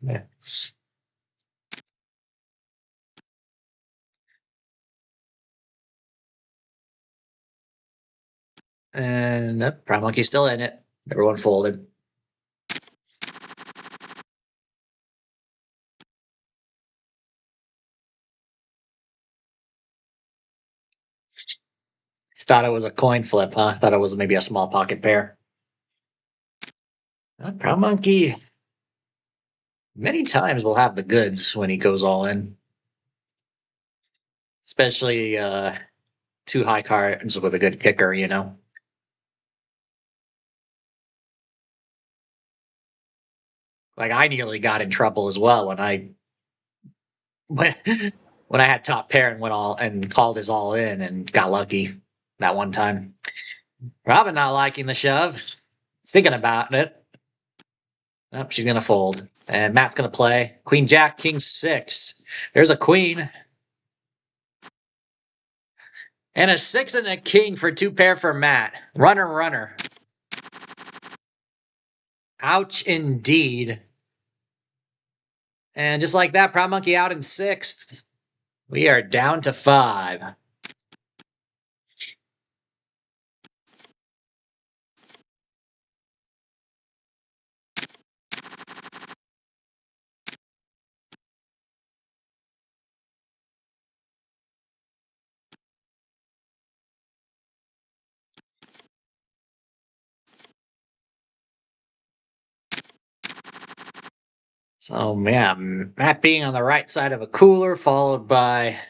Yeah. And nope, Proud Monkey's still in it. Everyone folded. Thought it was a coin flip, huh? Thought it was maybe a small pocket pair. Proud Monkey many times will have the goods when he goes all in. Especially two high cards with a good kicker, you know. Like I nearly got in trouble as well when, when I had top pair and went all and called his all in and got lucky that one time. Robin not liking the shove. Thinking about it. Nope, she's gonna fold. And Matt's gonna play. Queen Jack, King 6. There's a queen. And a 6 and a king for two pair for Matt. Runner, runner. Ouch indeed. And just like that, Proud Monkey out in 6th. We are down to 5. So, yeah, Matt being on the right side of a cooler, followed by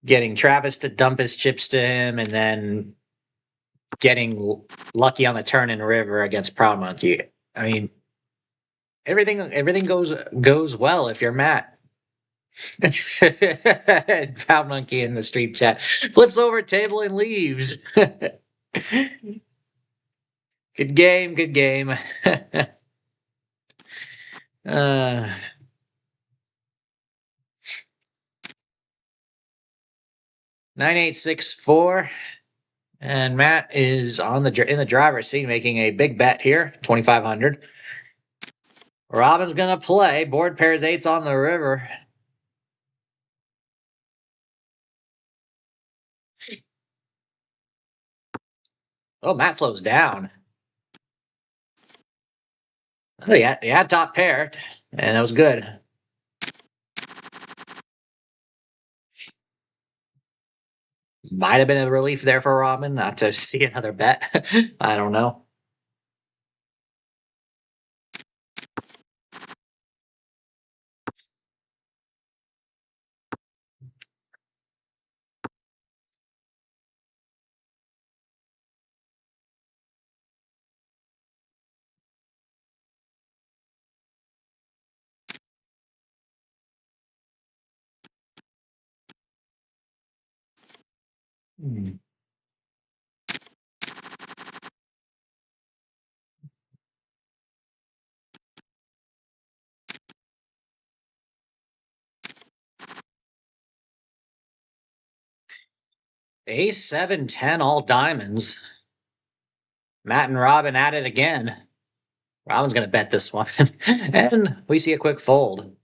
getting Travis to dump his chips to him, and then getting lucky on the turn and river against Proud Monkey. I mean, everything goes well if you're Matt. Proud Monkey in the street chat flips over table and leaves. Good game, good game. 9864, and Matt is in the driver's seat, making a big bet here, 2,500. Robin's gonna play. Board pairs 8s on the river. Oh, Matt slows down. Oh, yeah, he had top pair, and that was good. Might have been a relief there for Robin not to see another bet. I don't know. Hmm. Ace 7 10 all diamonds. Matt and Robin at it again. Robin's going to bet this one. And we see a quick fold.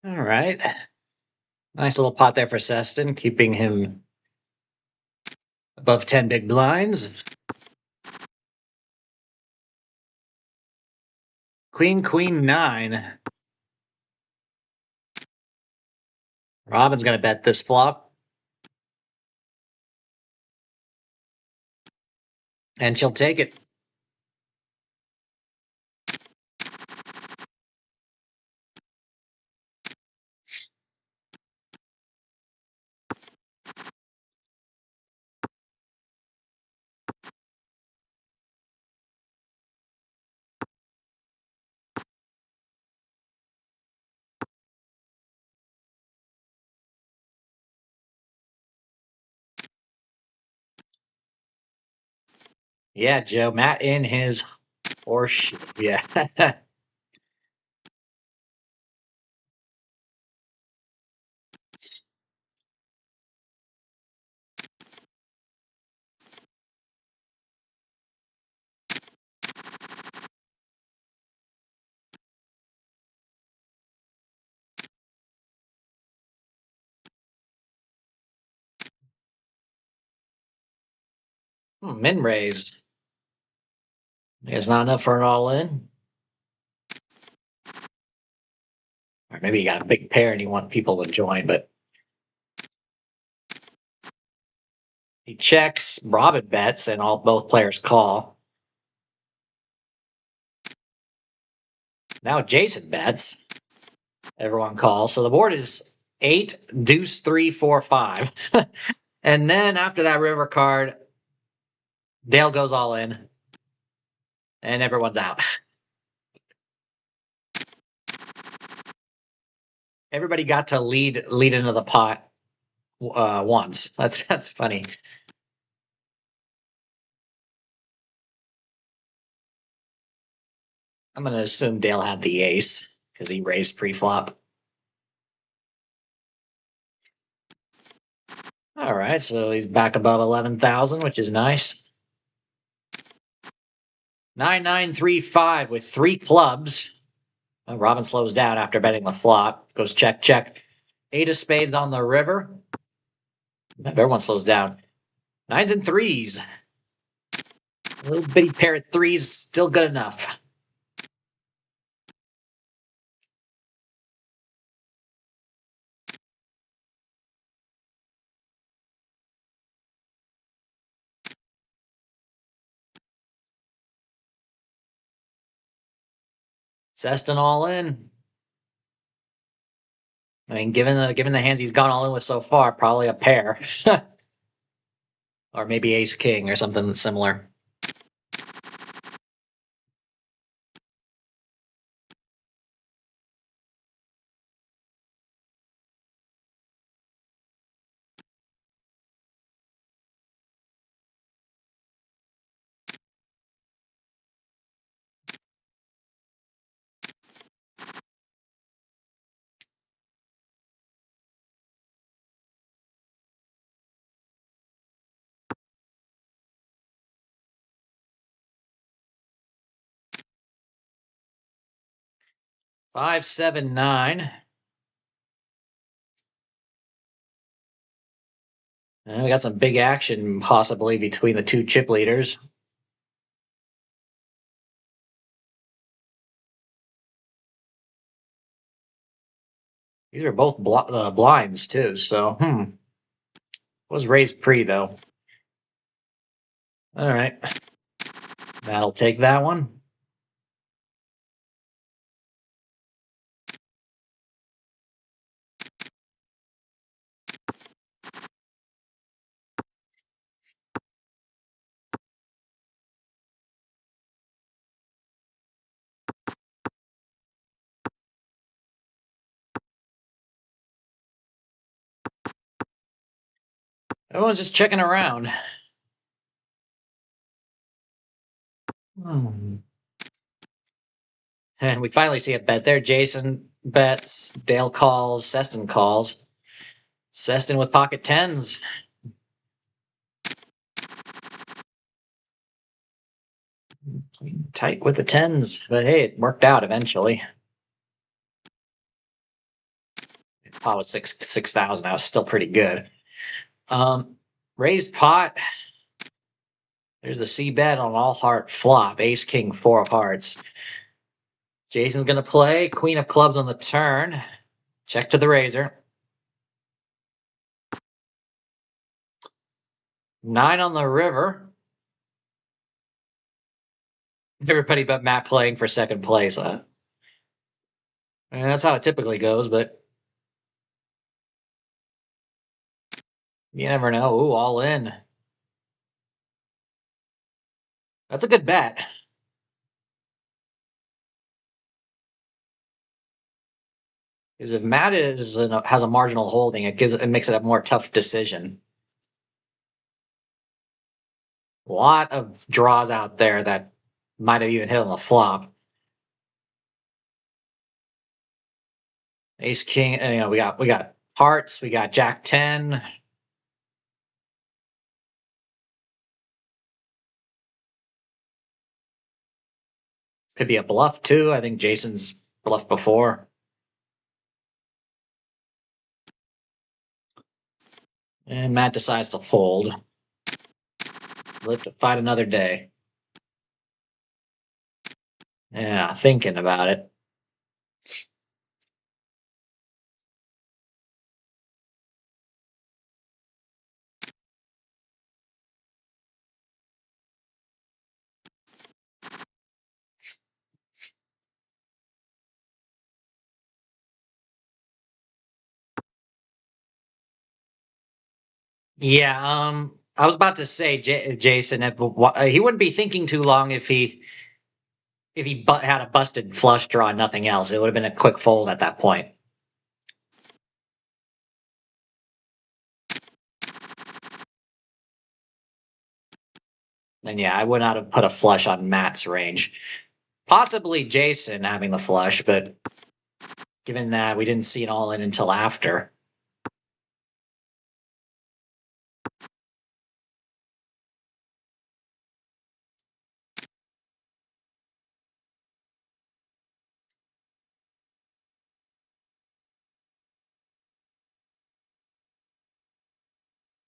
All right. Nice little pot there for Seston, keeping him above 10 big blinds. Queen, Queen 9. Robin's going to bet this flop. And she'll take it. Yeah, Joe. Matt in his horseshoe. Yeah. Min raise. It's not enough for an all in. Or maybe you got a big pair and you want people to join, but he checks. Robin bets, and both players call. Now Jason bets. Everyone calls. So the board is 8, deuce, 3, 4, 5. And then after that river card, Dale goes all in, and everyone's out. Everybody got to lead into the pot once. That's funny. I'm going to assume Dale had the ace because he raised pre-flop. All right, so he's back above 11,000, which is nice. 9935 with 3 clubs. Well, Robin slows down after betting the flop. Goes check, check. 8 of spades on the river. Everyone slows down. 9s and 3s. A little bitty pair of 3s, still good enough. Seston all in. I mean, given the hands he's gone all in with so far, probably a pair. Or maybe ace king or something similar. Five, 7, 9. And we got some big action possibly between the two chip leaders. These are both blinds too, so was raised pre though. All right. That'll take that one. Everyone's just checking around. And we finally see a bet there. Jason bets, Dale calls, Seston calls. Seston with pocket tens. Playing tight with the tens, but hey, it worked out eventually. Pot was 6,000. That was still pretty good. Raised pot. There's a C bet on all heart flop. Ace, king, 4 of hearts. Jason's going to play. Queen of clubs on the turn. Check to the razor. 9 on the river. Everybody but Matt playing for second place. And that's how it typically goes, but you never know. Ooh, all in. That's a good bet. Because if Matt has a marginal holding, it makes it a more tough decision. A lot of draws out there that might have even hit on the flop. Ace king, we got hearts, we got Jack 10. Could be a bluff too. I think Jason's bluffed before. And Matt decides to fold. Live to fight another day. Yeah, thinking about it. Yeah, I was about to say, Jason, he wouldn't be thinking too long if he had a busted flush draw and nothing else. It would have been a quick fold at that point. And yeah, I would not have put a flush on Matt's range. Possibly Jason having the flush, but given that we didn't see it all in until after.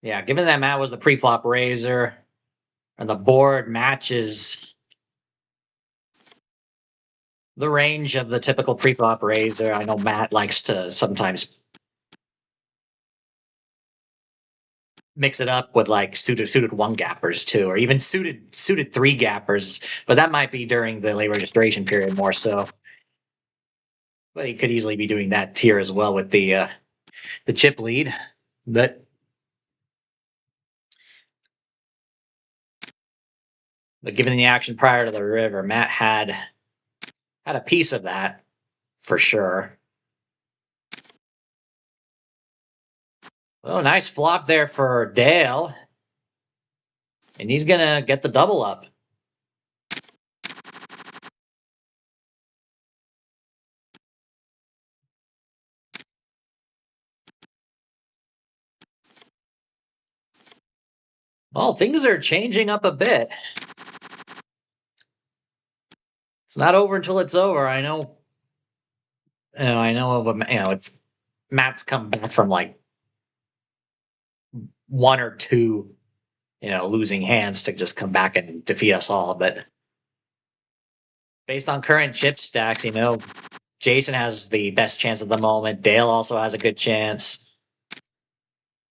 Yeah, given that Matt was the pre-flop raiser and the board matches the range of the typical pre-flop raiser, I know Matt likes to sometimes mix it up with like suited one gappers too, or even suited three gappers. But that might be during the late registration period more so. But he could easily be doing that here as well with the chip lead. But given the action prior to the river, Matt had a piece of that for sure. Oh, nice flop there for Dale. And he's going to get the double up. Well, things are changing up a bit. It's not over until it's over. I know. I know of it's Matt's come back from like one or two, losing hands to just come back and defeat us all. But based on current chip stacks, Jason has the best chance at the moment. Dale also has a good chance.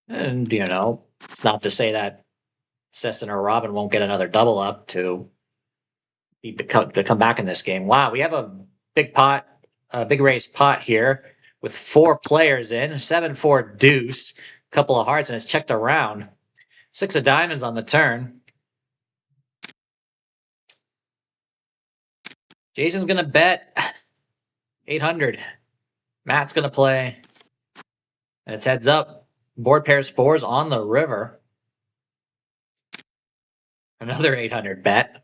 And, it's not to say that Seston or Robin won't get another double up to come back in this game. Wow, we have a big pot, a big raise pot here with 4 players in, 7-4 deuce, couple of hearts, and it's checked around. 6 of diamonds on the turn. Jason's gonna bet 800. Matt's gonna play. And it's heads up. Board pairs 4s on the river. Another 800 bet.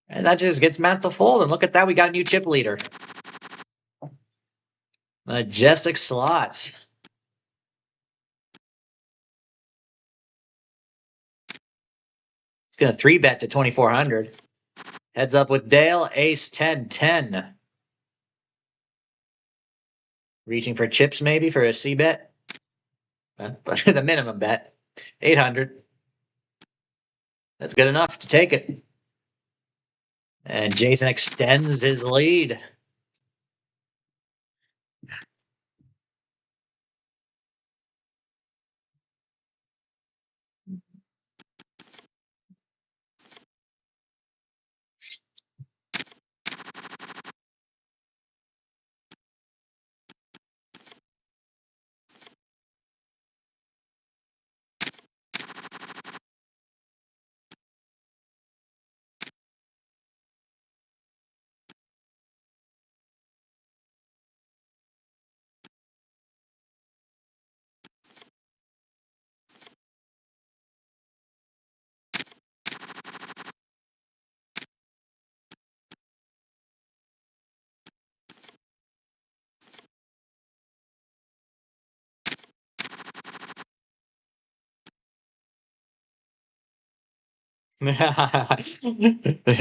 And that just gets Matt to fold. And look at that, we got a new chip leader. Majestic slots. It's going to 3-bet to 2,400. Heads up with Dale, ace 10-10. Reaching for chips maybe for a C-bet. The minimum bet. 800. That's good enough to take it. And Jason extends his lead.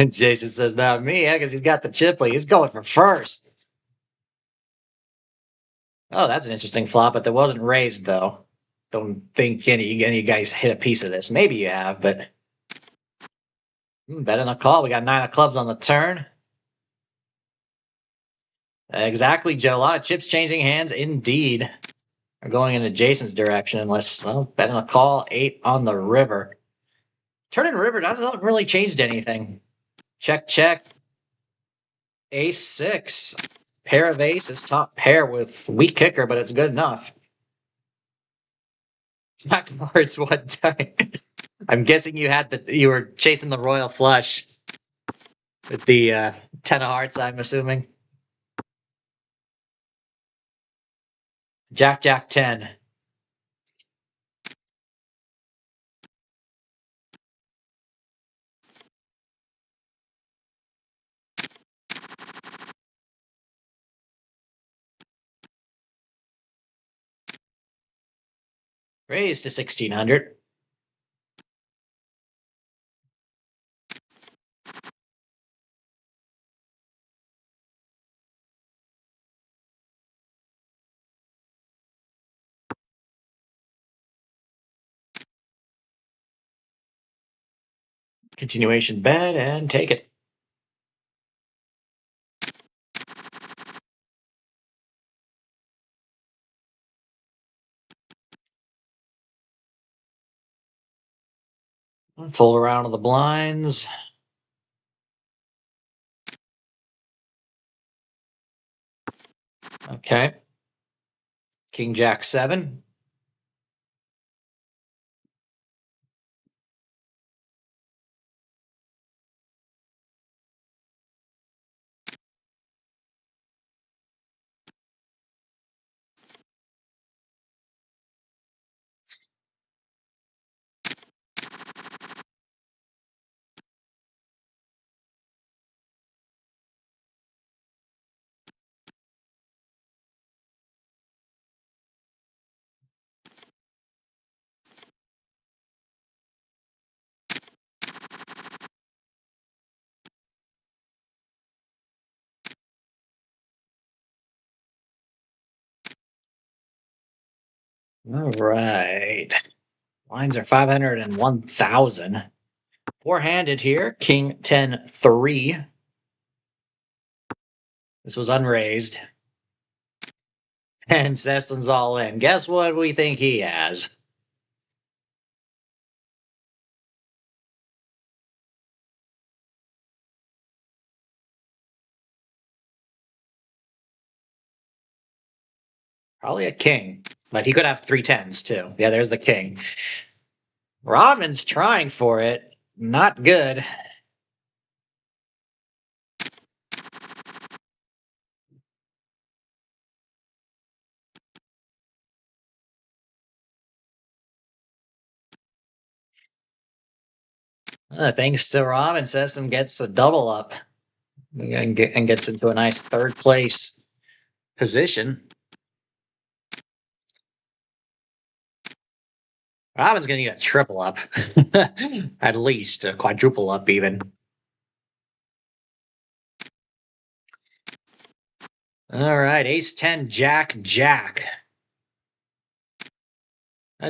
Jason says, not me, because he's got the chip lead. He's going for first. Oh, that's an interesting flop, but that wasn't raised, though. Don't think any guys hit a piece of this. Maybe you have, but... bet on a call. We got 9 of clubs on the turn. Exactly, Joe. A lot of chips changing hands, indeed. Are going into Jason's direction, unless, well, bet on a call. 8 on the river. Turn and river hasn't really changed anything. Check, check. Ace 6. Pair of aces, top pair with weak kicker, but it's good enough. Backboards one time. I'm guessing you were chasing the royal flush with the 10 of hearts, I'm assuming. Jack, Jack 10. Raised to 1,600. Continuation bet and take it. Full around of the blinds. Okay. King Jack 7. All right. Lines are 500 and 1,000. Four-handed here. King 10-3. This was unraised. And Seston's all in. Guess what we think he has? Probably a king, but he could have 3 10s too. Yeah, there's the king. Rodman's trying for it. Not good. Thanks to Robin, Sesson gets a double up and gets into a nice third place position. Robin's going to need a triple up, at least a quadruple up, even. All right, ace 10, jack, jack.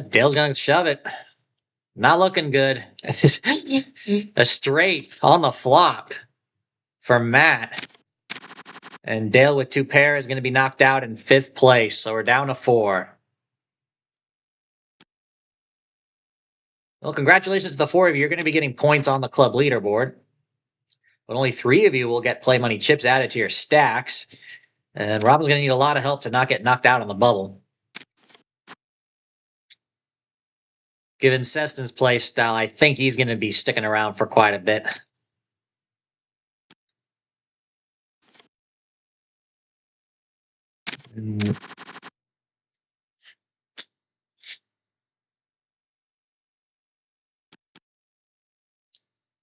Dale's going to shove it. Not looking good. A straight on the flop for Matt. And Dale with 2 pair is going to be knocked out in 5th place. So we're down to 4. Well, congratulations to the 4 of you. You're going to be getting points on the club leaderboard. But only 3 of you will get play money chips added to your stacks. And Robin's going to need a lot of help to not get knocked out on the bubble. Given Seston's play style, I think he's going to be sticking around for quite a bit.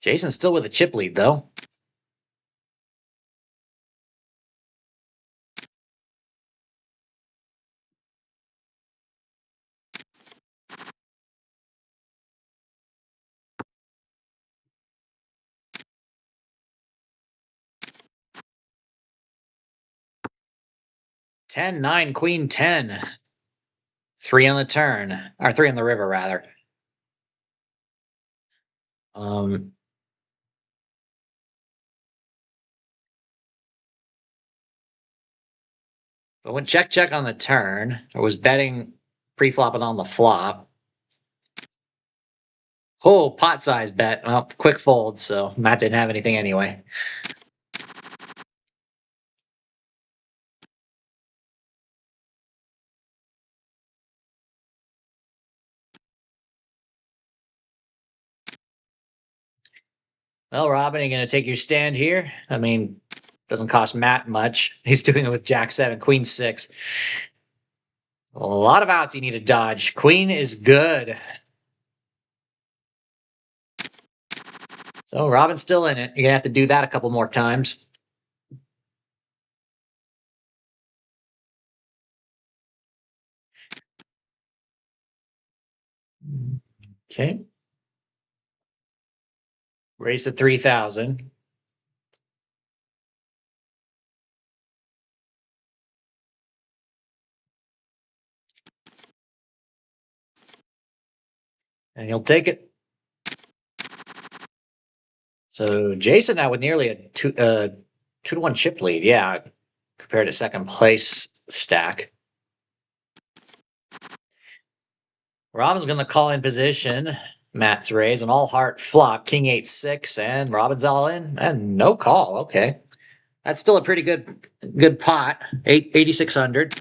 Jason's still with a chip lead, though. Ten, 9, queen, 10. 3 on the turn. Or 3 on the river, rather. But when check on the turn, I was betting pre-flopping on the flop. Oh, pot size bet. Well, quick fold, so Matt didn't have anything anyway. Well, Robin, are you going to take your stand here? I mean, doesn't cost Matt much. He's doing it with Jack 7, Queen 6. A lot of outs you need to dodge. Queen is good. So Robin's still in it. You're going to have to do that a couple more times. Okay. Raise to 3,000. And he'll take it. So Jason now with nearly a 2-1 chip lead. Yeah, compared to second place stack. Robin's going to call in position. Matt's raise an all heart flop, king 8-6, and Robin's all in and no call. Okay, that's still a pretty good pot. 8,600.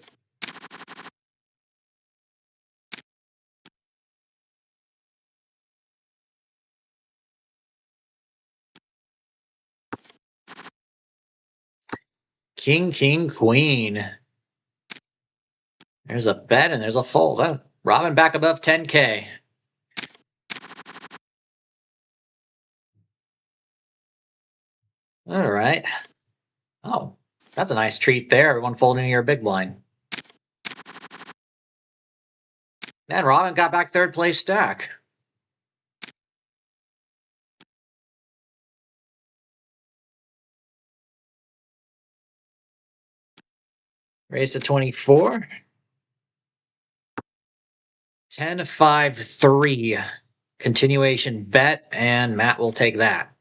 King, king, queen. There's a bet and there's a fold. Huh? Robin back above 10K. All right. Oh, that's a nice treat there. Everyone folding your big blind. And Robin got back 3rd place stack. Raised to 24. 10, 5, 3. Continuation bet, and Matt will take that.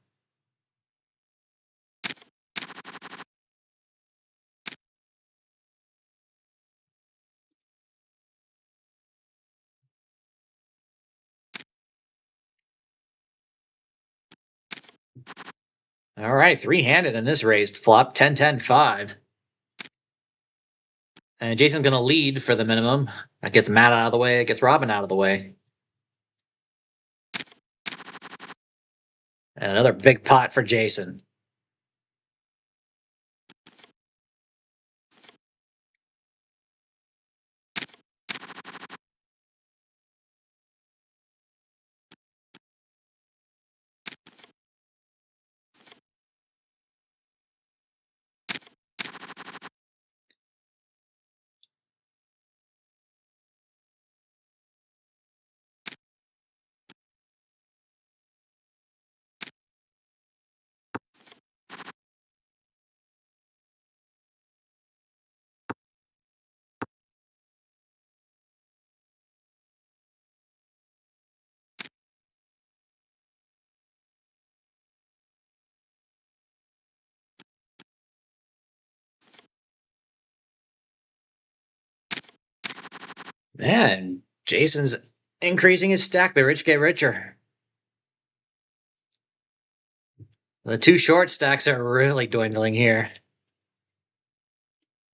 All right, 3-handed in this raised flop. 10, 10, 5. And Jason's going to lead for the minimum. That gets Matt out of the way. It gets Robin out of the way. And another big pot for Jason. Man, Jason's increasing his stack. The rich get richer. The two short stacks are really dwindling here.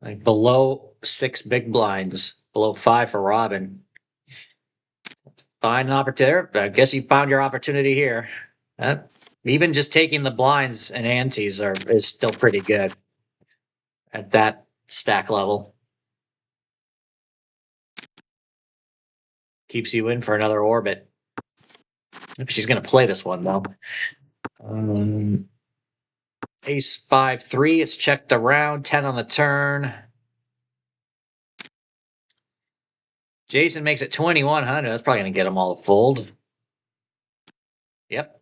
Like below 6 big blinds, below 5 for Robin. Find an opportunity. I guess you found your opportunity here. Even just taking the blinds and antes is still pretty good at that stack level. Keeps you in for another orbit. She's going to play this one, though. Ace 5-3. It's checked around. 10 on the turn. Jason makes it 2,100. That's probably going to get them all to fold. Yep.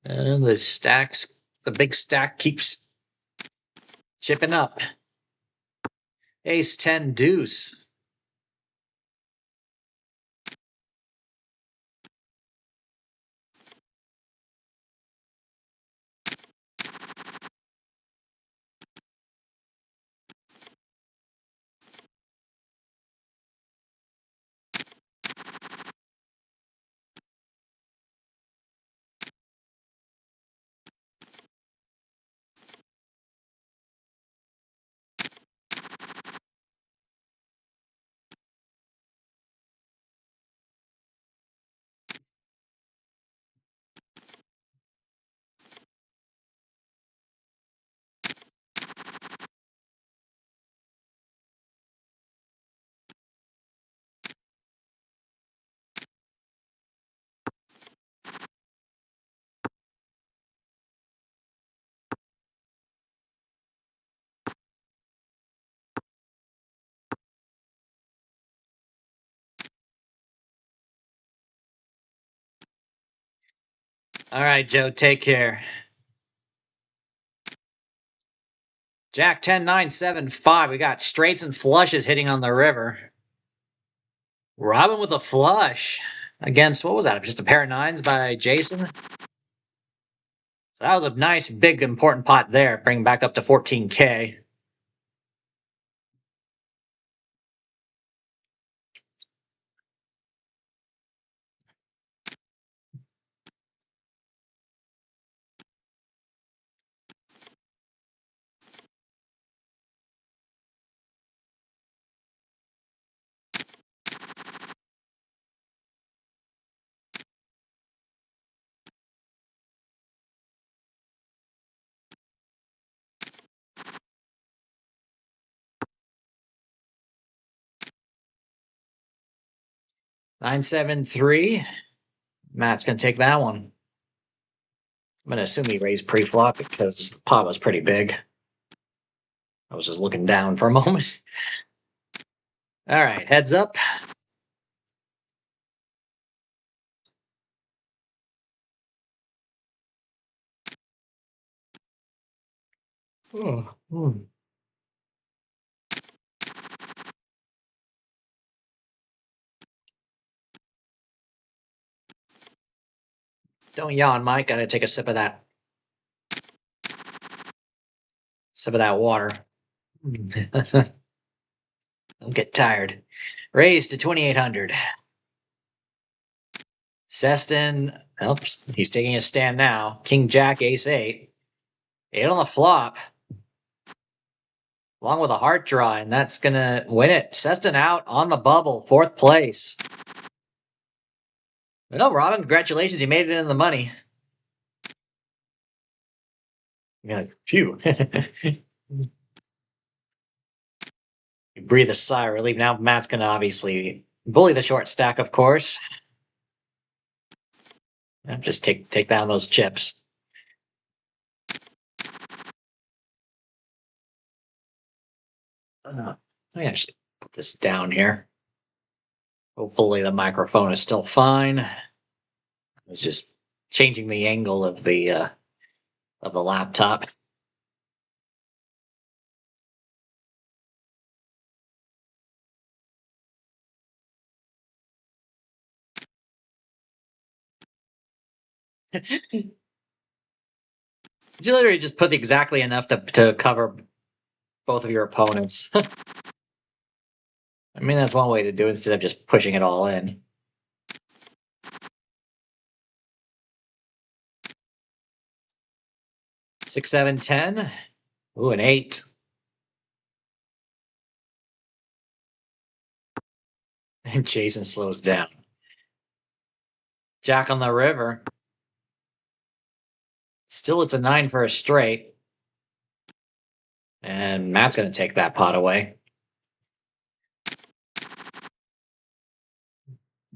And the big stack keeps chipping up. Ace 10 deuce. All right, Joe, take care. Jack 10, 9, 7, 5. We got straights and flushes hitting on the river. Robin with a flush against, what was that? Just a pair of nines by Jason? So that was a nice, big, important pot there. Bring back up to 14K. Nine, 7, 3. Matt's going to take that one. I'm going to assume he raised pre-flop because the pot was pretty big. I was just looking down for a moment. All right, heads up. Don't yawn, Mike. Gotta take a sip of that. Sip of that water. Don't get tired. Raised to 2,800. Seston, oops, he's taking a stand now. King Jack, Ace 8. 8 on the flop. Along with a heart draw, and that's going to win it. Seston out on the bubble, 4th place. Well, Robin, congratulations. You made it in the money. Yeah, phew. You breathe a sigh of relief. Now Matt's going to obviously bully the short stack, of course. Just take down those chips. Let me actually put this down here. Hopefully the microphone is still fine. I was just changing the angle of the laptop. You literally just put exactly enough to cover both of your opponents. I mean, that's one way to do it instead of just pushing it all in. Six, 7, 10. Ooh, an 8. And Jason slows down. Jack on the river. Still, it's a 9 for a straight. And Matt's going to take that pot away.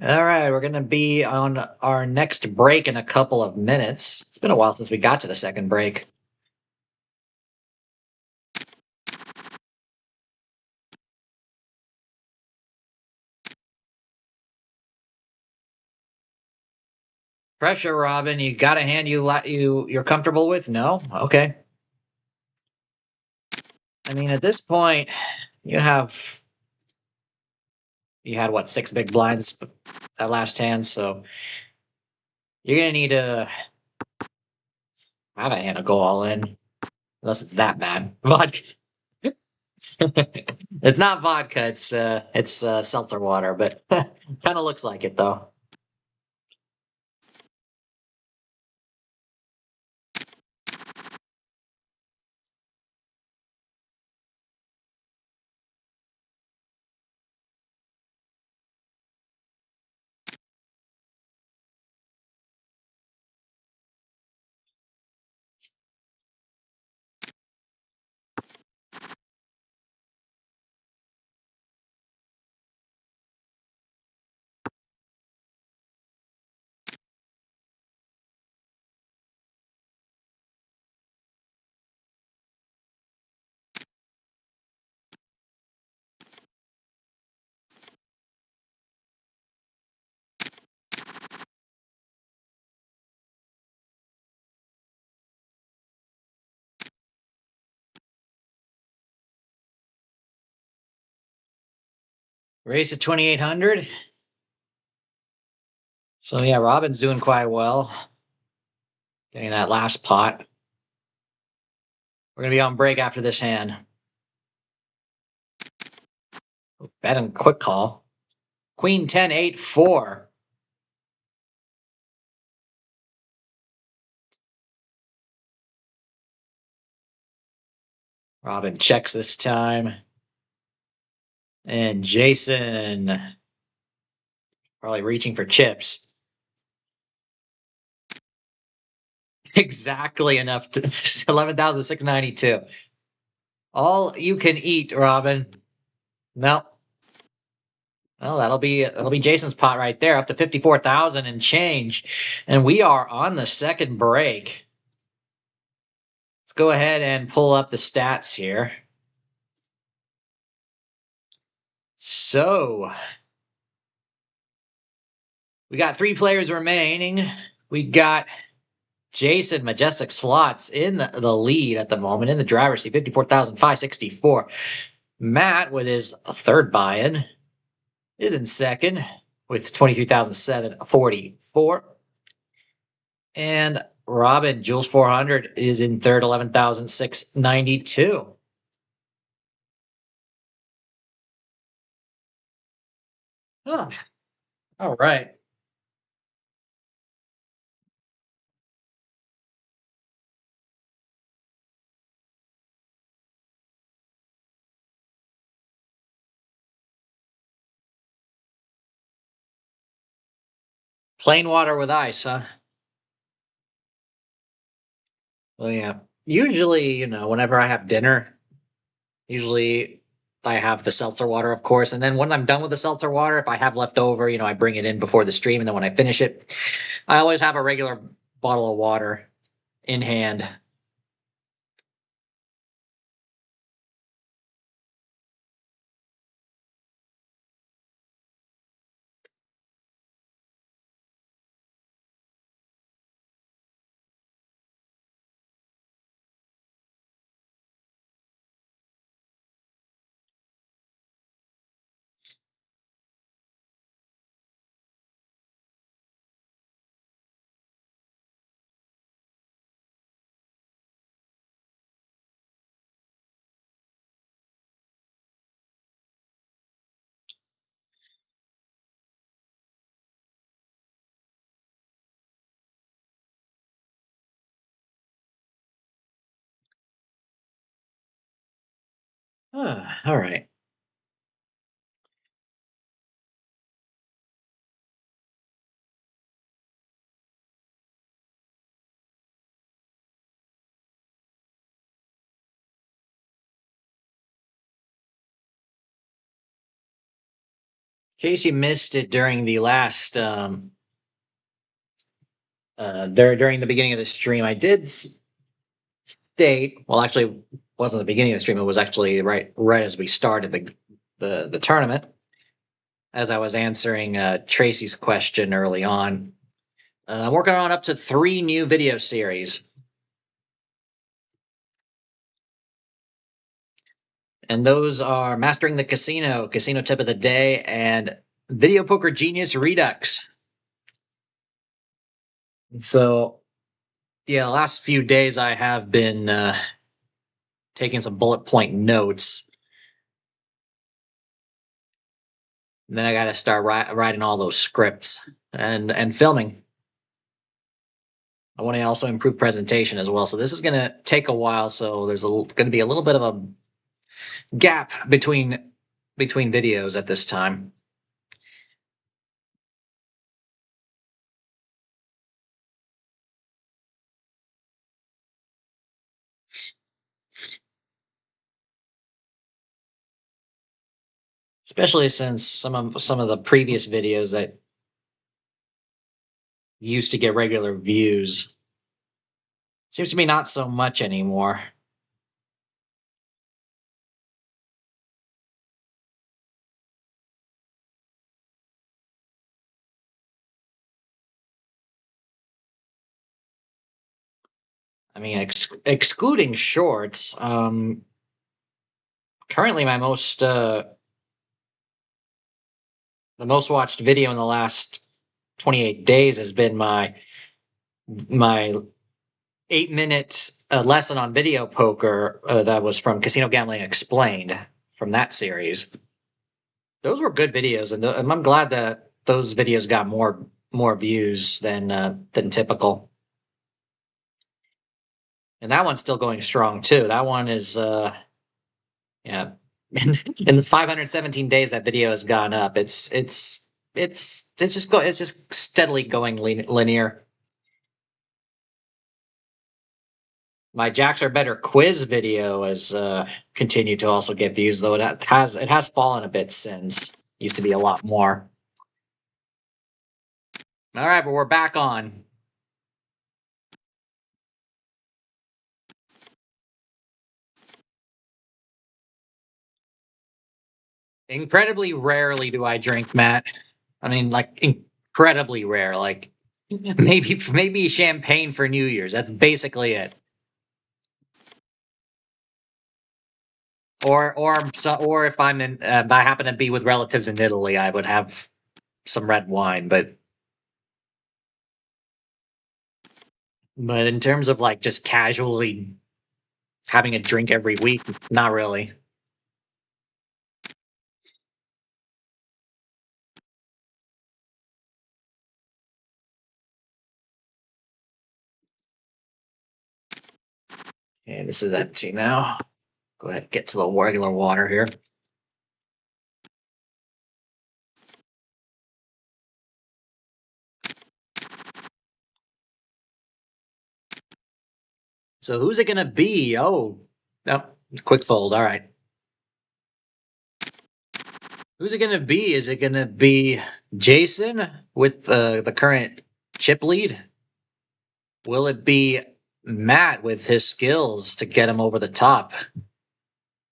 All right, we're going to be on our next break in a couple of minutes. It's been a while since we got to the second break. Pressure, Robin. You got a hand you're comfortable with? No? Okay. I mean, at this point, you had what, 6 big blinds at last hand, so you're gonna need to have a hand to go all in, unless it's that bad. Vodka. It's not vodka. It's seltzer water, but kind of looks like it though. Race at 2,800. So yeah, Robin's doing quite well. Getting that last pot. We're gonna be on break after this hand. Bet and quick call. Queen 10, 8, 4. Robin checks this time. And Jason probably reaching for chips. Exactly enough to 11,692. All you can eat, Robin. No. Well, that'll be Jason's pot right there, up to 54,000 and change. And we are on the second break. Let's go ahead and pull up the stats here. So, we got 3 players remaining. We got Jason Majestic Slots in the lead at the moment, in the driver's seat, 54,564. Matt, with his third buy-in, is in second with 23,744. And Robin, Jules 400, is in third, 11,692. Oh, all right. Plain water with ice, huh? Well, yeah. Usually, whenever I have dinner, usually I have the seltzer water, of course. And then when I'm done with the seltzer water, if I have left over, I bring it in before the stream. And then when I finish it, I always have a regular bottle of water in hand. All right. In case you missed it during the last during the beginning of the stream, I did state. Well, actually, it wasn't the beginning of the stream. It was actually right as we started the tournament. As I was answering Tracy's question early on, I'm working on up to 3 new video series, and those are Mastering the Casino, Casino Tip of the Day, and Video Poker Genius Redux. So, yeah, the last few days I have been taking some bullet point notes. And then I got to start writing all those scripts and filming. I want to also improve presentation as well. So this is going to take a while. So there's going to be a little bit of a gap between videos at this time. Especially since some of the previous videos that used to get regular views seems to be not so much anymore. I mean, excluding shorts, currently my the most watched video in the last 28 days has been my 8-minute lesson on video poker that was from Casino Gambling Explained from that series. Those were good videos, and I'm glad that those videos got more views than typical. And that one's still going strong too. That one is yeah. In the 517 days that video has gone up, it's just steadily going linear. My Jacks Are Better quiz video has continued to also get views, though it has fallen a bit since. Used to be a lot more. All right, but we're back on. Incredibly rarely do I drink, Matt. I mean, like incredibly rare. Like maybe champagne for New Year's. That's basically it. Or if I happen to be with relatives in Italy, I would have some red wine. But in terms of like just casually having a drink every week, not really. Okay, this is empty now. Go ahead and get to the regular water here. So who's it going to be? Oh, no, quick fold. All right. Who's it going to be? Is it going to be Jason with the current chip lead? Will it be Matt with his skills to get him over the top?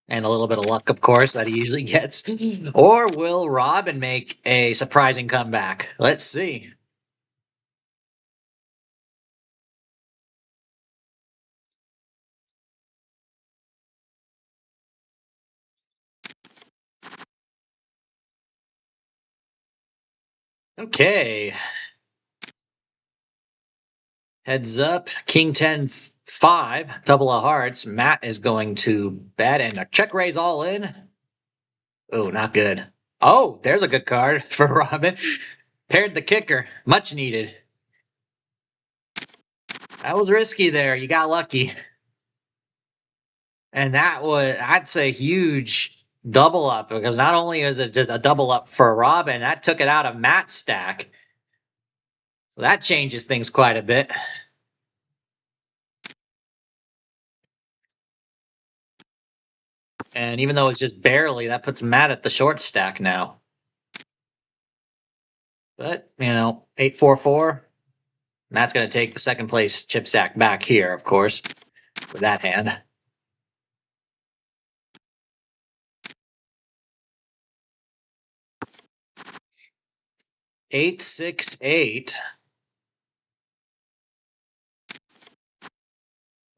And a little bit of luck, of course, that he usually gets. Or will Robin make a surprising comeback? Let's see. Okay. Heads up. King 10 5, double of hearts. Matt is going to bet and a check raise all in. Oh, not good. Oh, there's a good card for Robin. Paired the kicker. Much needed. That was risky there. You got lucky. And that was, that's a huge double up because not only is it just a double up for Robin, that took it out of Matt's stack. So that changes things quite a bit. And even though it's just barely, that puts Matt at the short stack now. But, 8-4-4. Matt's going to take the second place chip stack back here, of course, with that hand. 8-6-8.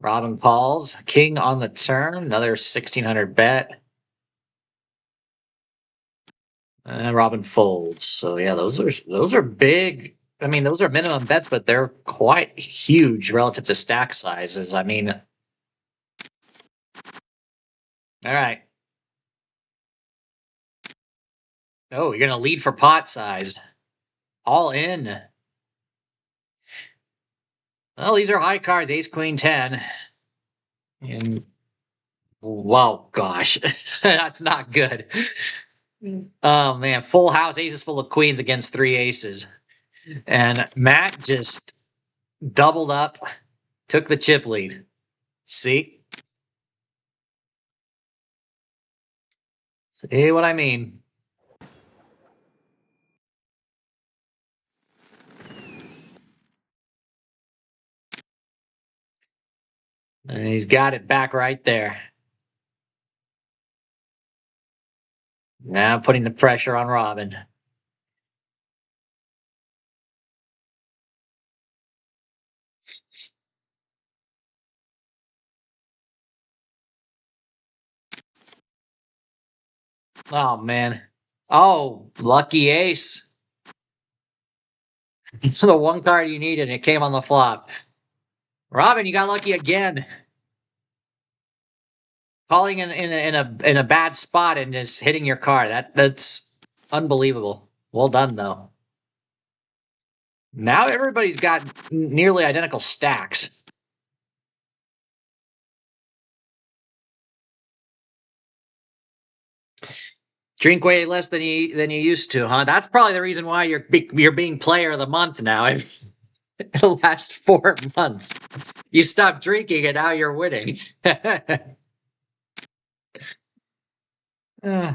Robin calls. King on the turn. Another 1,600 bet. Robin folds. So yeah, those are big. I mean, those are minimum bets, but they're quite huge relative to stack sizes. I mean, all right. Oh, you're gonna lead for pot size. All in. Well, these are high cards. Ace, Queen, 10. And wow, gosh, that's not good. Oh man, full house, aces full of queens against three aces. And Matt just doubled up, took the chip lead. See? See what I mean? And he's got it back right there. Now putting the pressure on Robin. Oh, man. Oh, lucky ace. The one card you needed, and it came on the flop. Robin, you got lucky again. Calling in a bad spot and just hitting your card. That's unbelievable. Well done, though. Now everybody's got nearly identical stacks. Drink way less than you used to, huh? That's probably the reason why you're being player of the month now. The last 4 months, you stopped drinking and now you're winning. Uh,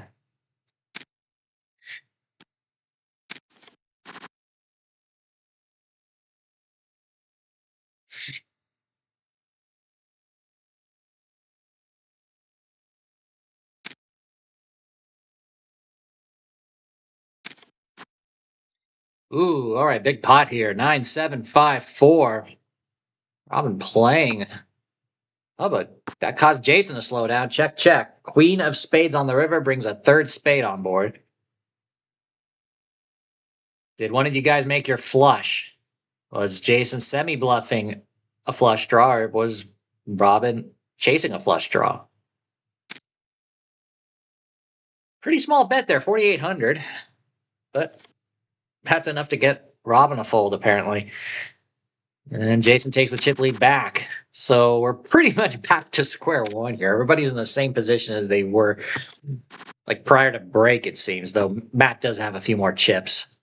Ooh, all right, big pot here. 9-7-5-4. Robin playing. Oh, but that caused Jason to slow down. Check, check. Queen of spades on the river brings a third spade on board. Did one of you guys make your flush? Was Jason semi-bluffing a flush draw, or was Robin chasing a flush draw? Pretty small bet there, 4,800. But that's enough to get Robin a fold, apparently. And then Jason takes the chip lead back. So we're pretty much back to square one here. Everybody's in the same position as they were like prior to break, it seems, though Matt does have a few more chips.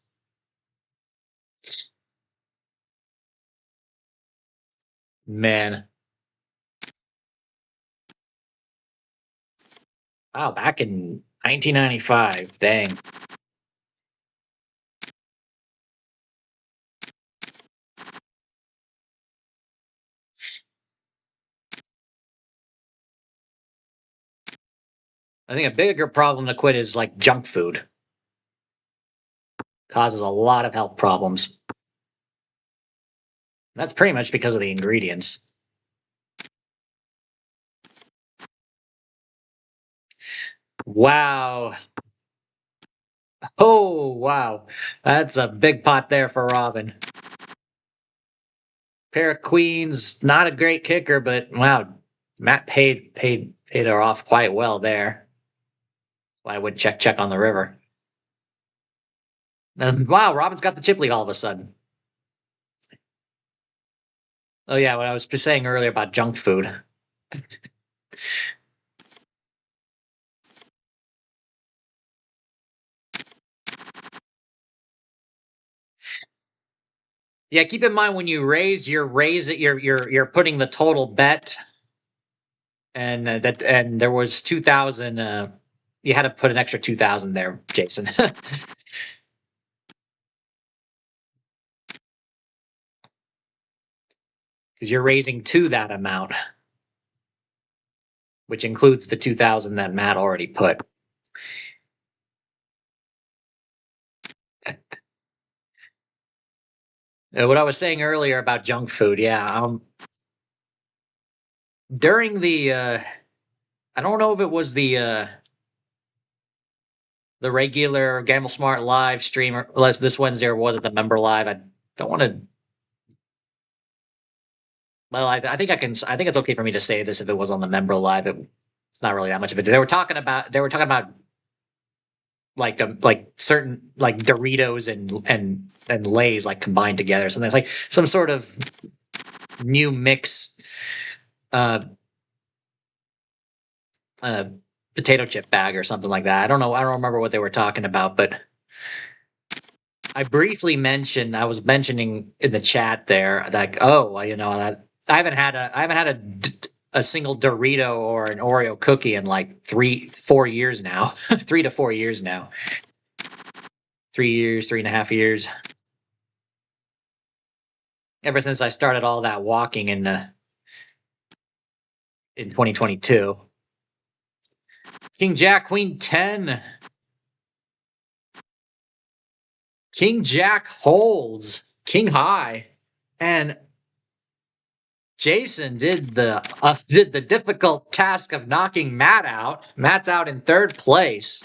Man. Wow, back in 1995. Dang. I think a bigger problem to quit is like junk food. Causes a lot of health problems. That's pretty much because of the ingredients. Wow. Oh, wow. That's a big pot there for Robin. Pair of queens, not a great kicker, but wow, Matt paid her off quite well there. Why I would check on the river. And wow, Robin's got the chip lead all of a sudden. Oh yeah, what I was saying earlier about junk food. Yeah, keep in mind when you raise it, you're putting the total bet, and and there was 2,000. You had to put an extra 2,000 there, Jason, because you're raising to that amount, which includes the 2,000 that Matt already put. What I was saying earlier about junk food, yeah. During the, I don't know if it was the regular Gamble Smart live stream, or unless this Wednesday or was it the member live. I don't want to. Well, I think I can. I think it's okay for me to say this if it was on the member live. It's not really that much of it. They were talking about like certain like Doritos and Lay's like combined together. So there's like some sort of new mix, uh, uh, potato chip bag or something like that. I don't know. I don't remember what they were talking about, but I briefly mentioned. I was mentioning in the chat there, like, oh, well, that I haven't had a single Dorito or an Oreo cookie in like 3-4 years now, 3 to 4 years now, 3 years, 3.5 years. Ever since I started all that walking in 2022. King Jack, Queen 10. King Jack holds. King high. And Jason did the difficult task of knocking Matt out. Matt's out in third place.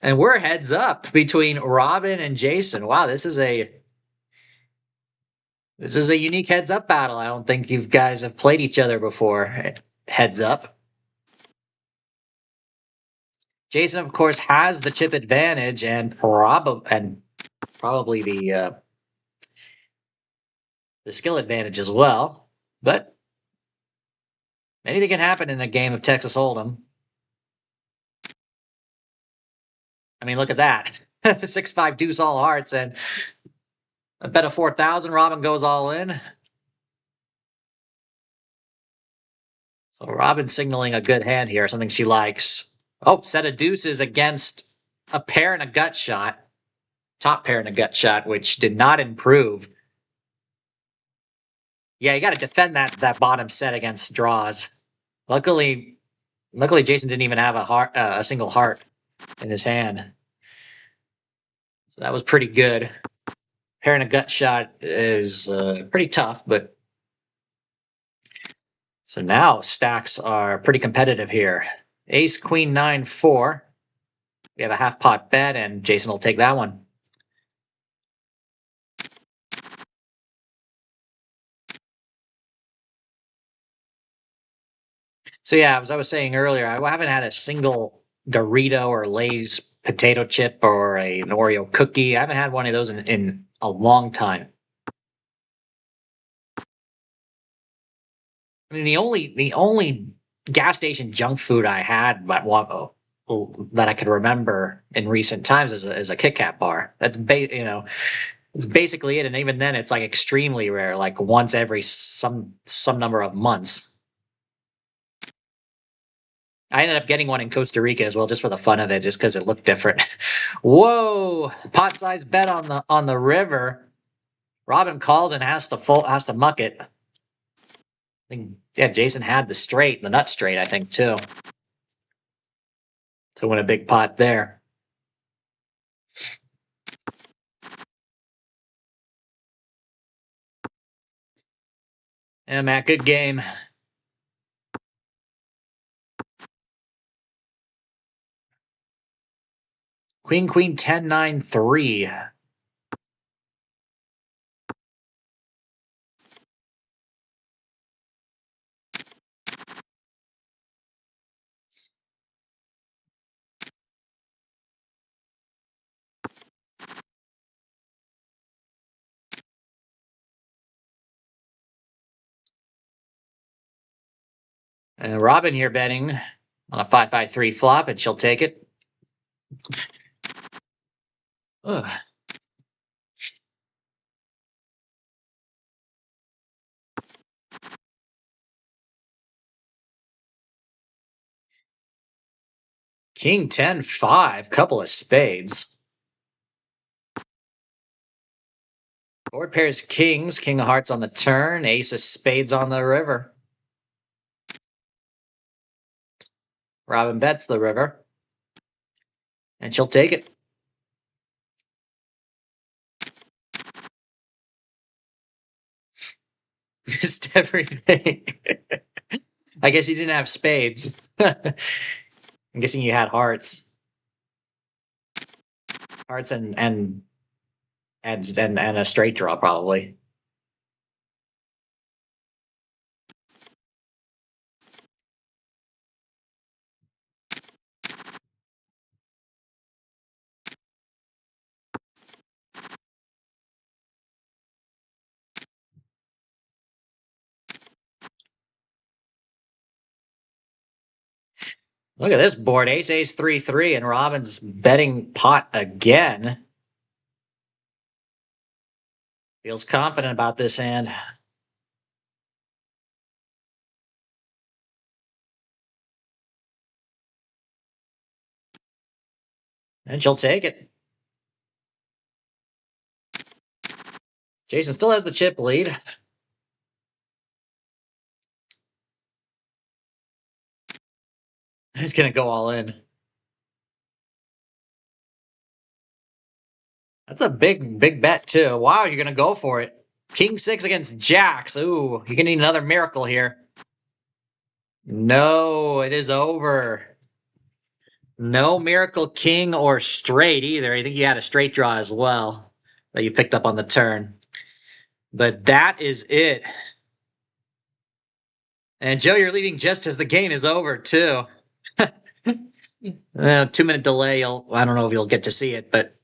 And we're heads up between Robin and Jason. Wow, this is a unique heads up battle. I don't think you guys have played each other before. Heads up. Jason, of course, has the chip advantage and probably the skill advantage as well. But anything can happen in a game of Texas Hold'em. I mean, look at that. 6-5 deuce all hearts, and a bet of 4,000. Robin goes all in. So Robin's signaling a good hand here, something she likes. Oh, set of deuces against a pair and a gut shot. Top pair and a gut shot, which did not improve. Yeah, you got to defend that bottom set against draws. Luckily, Jason didn't even have a single heart in his hand. So that was pretty good. Pair and a gut shot is pretty tough, but so now stacks are pretty competitive here. Ace, Queen, 9, 4. We have a half pot bet, and Jason will take that one. So yeah, as I was saying earlier, I haven't had a single Dorito or Lay's potato chip or an Oreo cookie. I haven't had one of those in a long time. I mean, the only gas station junk food I had that I could remember in recent times is a Kit Kat bar. It's basically it, and even then, it's like extremely rare, like once every some number of months. I ended up getting one in Costa Rica as well, just for the fun of it, just because it looked different. Whoa! Pot size bet on the river. Robin calls and has to muck it. I think, yeah, Jason had the nut straight, I think, too, to win a big pot there. Yeah, Matt, good game. Queen, queen, 10, 9, 3. And Robin here betting on a 5-5-3 flop, and she'll take it. Ugh. King 10, 5, couple of spades. Board pairs kings, king of hearts on the turn, ace of spades on the river. Robin bets the river, and she'll take it. Missed everything. I guess you didn't have spades. I'm guessing you had hearts. Hearts and a straight draw, probably. Look at this board. Ace, ace, 3, 3, and Robin's betting pot again. Feels confident about this hand. And she'll take it. Jason still has the chip lead. He's going to go all in. That's a big bet, too. Wow, you're going to go for it. King 6 against Jacks. Ooh, you're going to need another miracle here. No, it is over. No miracle king or straight either. I think you had a straight draw as well that you picked up on the turn. But that is it. And Joe, you're leaving just as the game is over, too. 2-minute delay. I don't know if you'll get to see it, but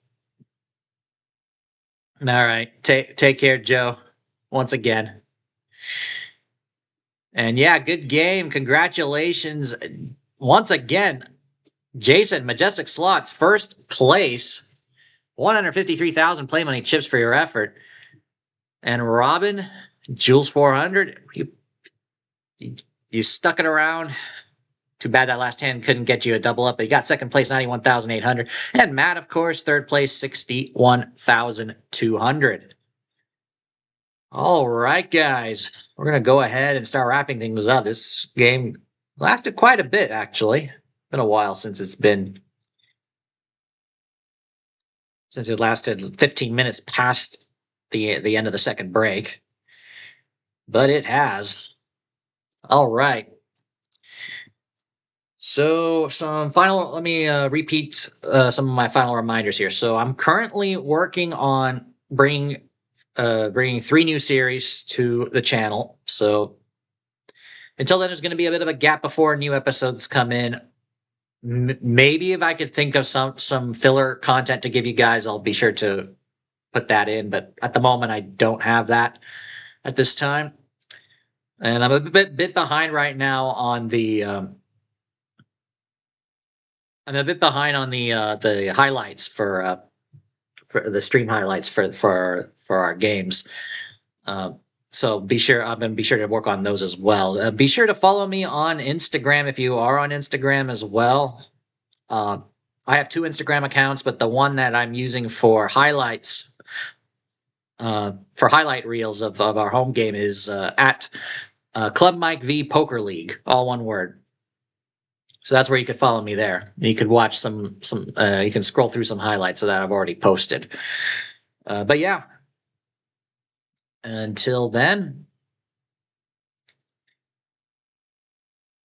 all right. Take care, Joe, once again. And yeah, good game. Congratulations once again, Jason. Majestic Slots, first place. 153,000 play money chips for your effort. And Robin, Jules 400. You stuck it around. Too bad that last hand couldn't get you a double up. But you got second place, 91,800. And Matt, of course, third place, 61,200. All right, guys. We're going to go ahead and start wrapping things up. This game lasted quite a bit, actually. Been a while since it lasted 15 minutes past the end of the second break. But it has. All right. So let me repeat some of my final reminders here. So I'm currently working on bringing 3 new series to the channel. So until then, there's going to be a bit of a gap before new episodes come in. Maybe if I could think of some filler content to give you guys, I'll be sure to put that in. But at the moment, I don't have that at this time. And I'm a bit behind right now on the the highlights for the stream highlights for our games. So I'm going to be sure to work on those as well. Be sure to follow me on Instagram if you are on Instagram as well. I have 2 Instagram accounts, but the one that I'm using for highlights, for highlight reels of our home game is at Club Mike V Poker League, all one word. So that's where you could follow me there. You could watch some you can scroll through some highlights that I've already posted. But yeah, until then,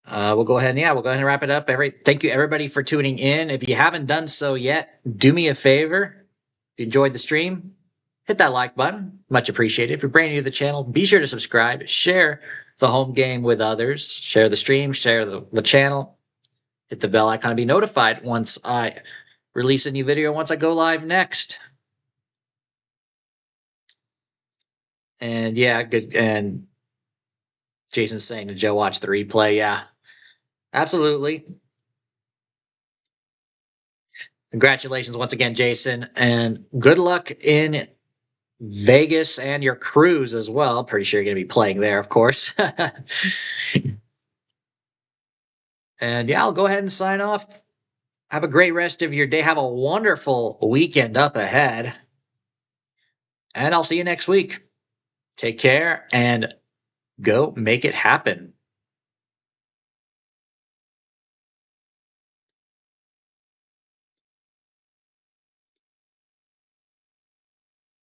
we'll go ahead and wrap it up. Thank you everybody for tuning in. If you haven't done so yet, do me a favor. If you enjoyed the stream, hit that like button. Much appreciated. If you're brand new to the channel, be sure to subscribe, share the home game with others, share the stream, share the channel, hit the bell icon to be notified once I release a new video, once I go live next. And yeah, good. And Jason's saying to Joe, watch the replay. Yeah, absolutely. Congratulations once again, Jason, and good luck in Vegas and your cruise as well. Pretty sure you're going to be playing there, of course. And yeah, I'll go ahead and sign off. Have a great rest of your day. Have a wonderful weekend up ahead. And I'll see you next week. Take care and go make it happen.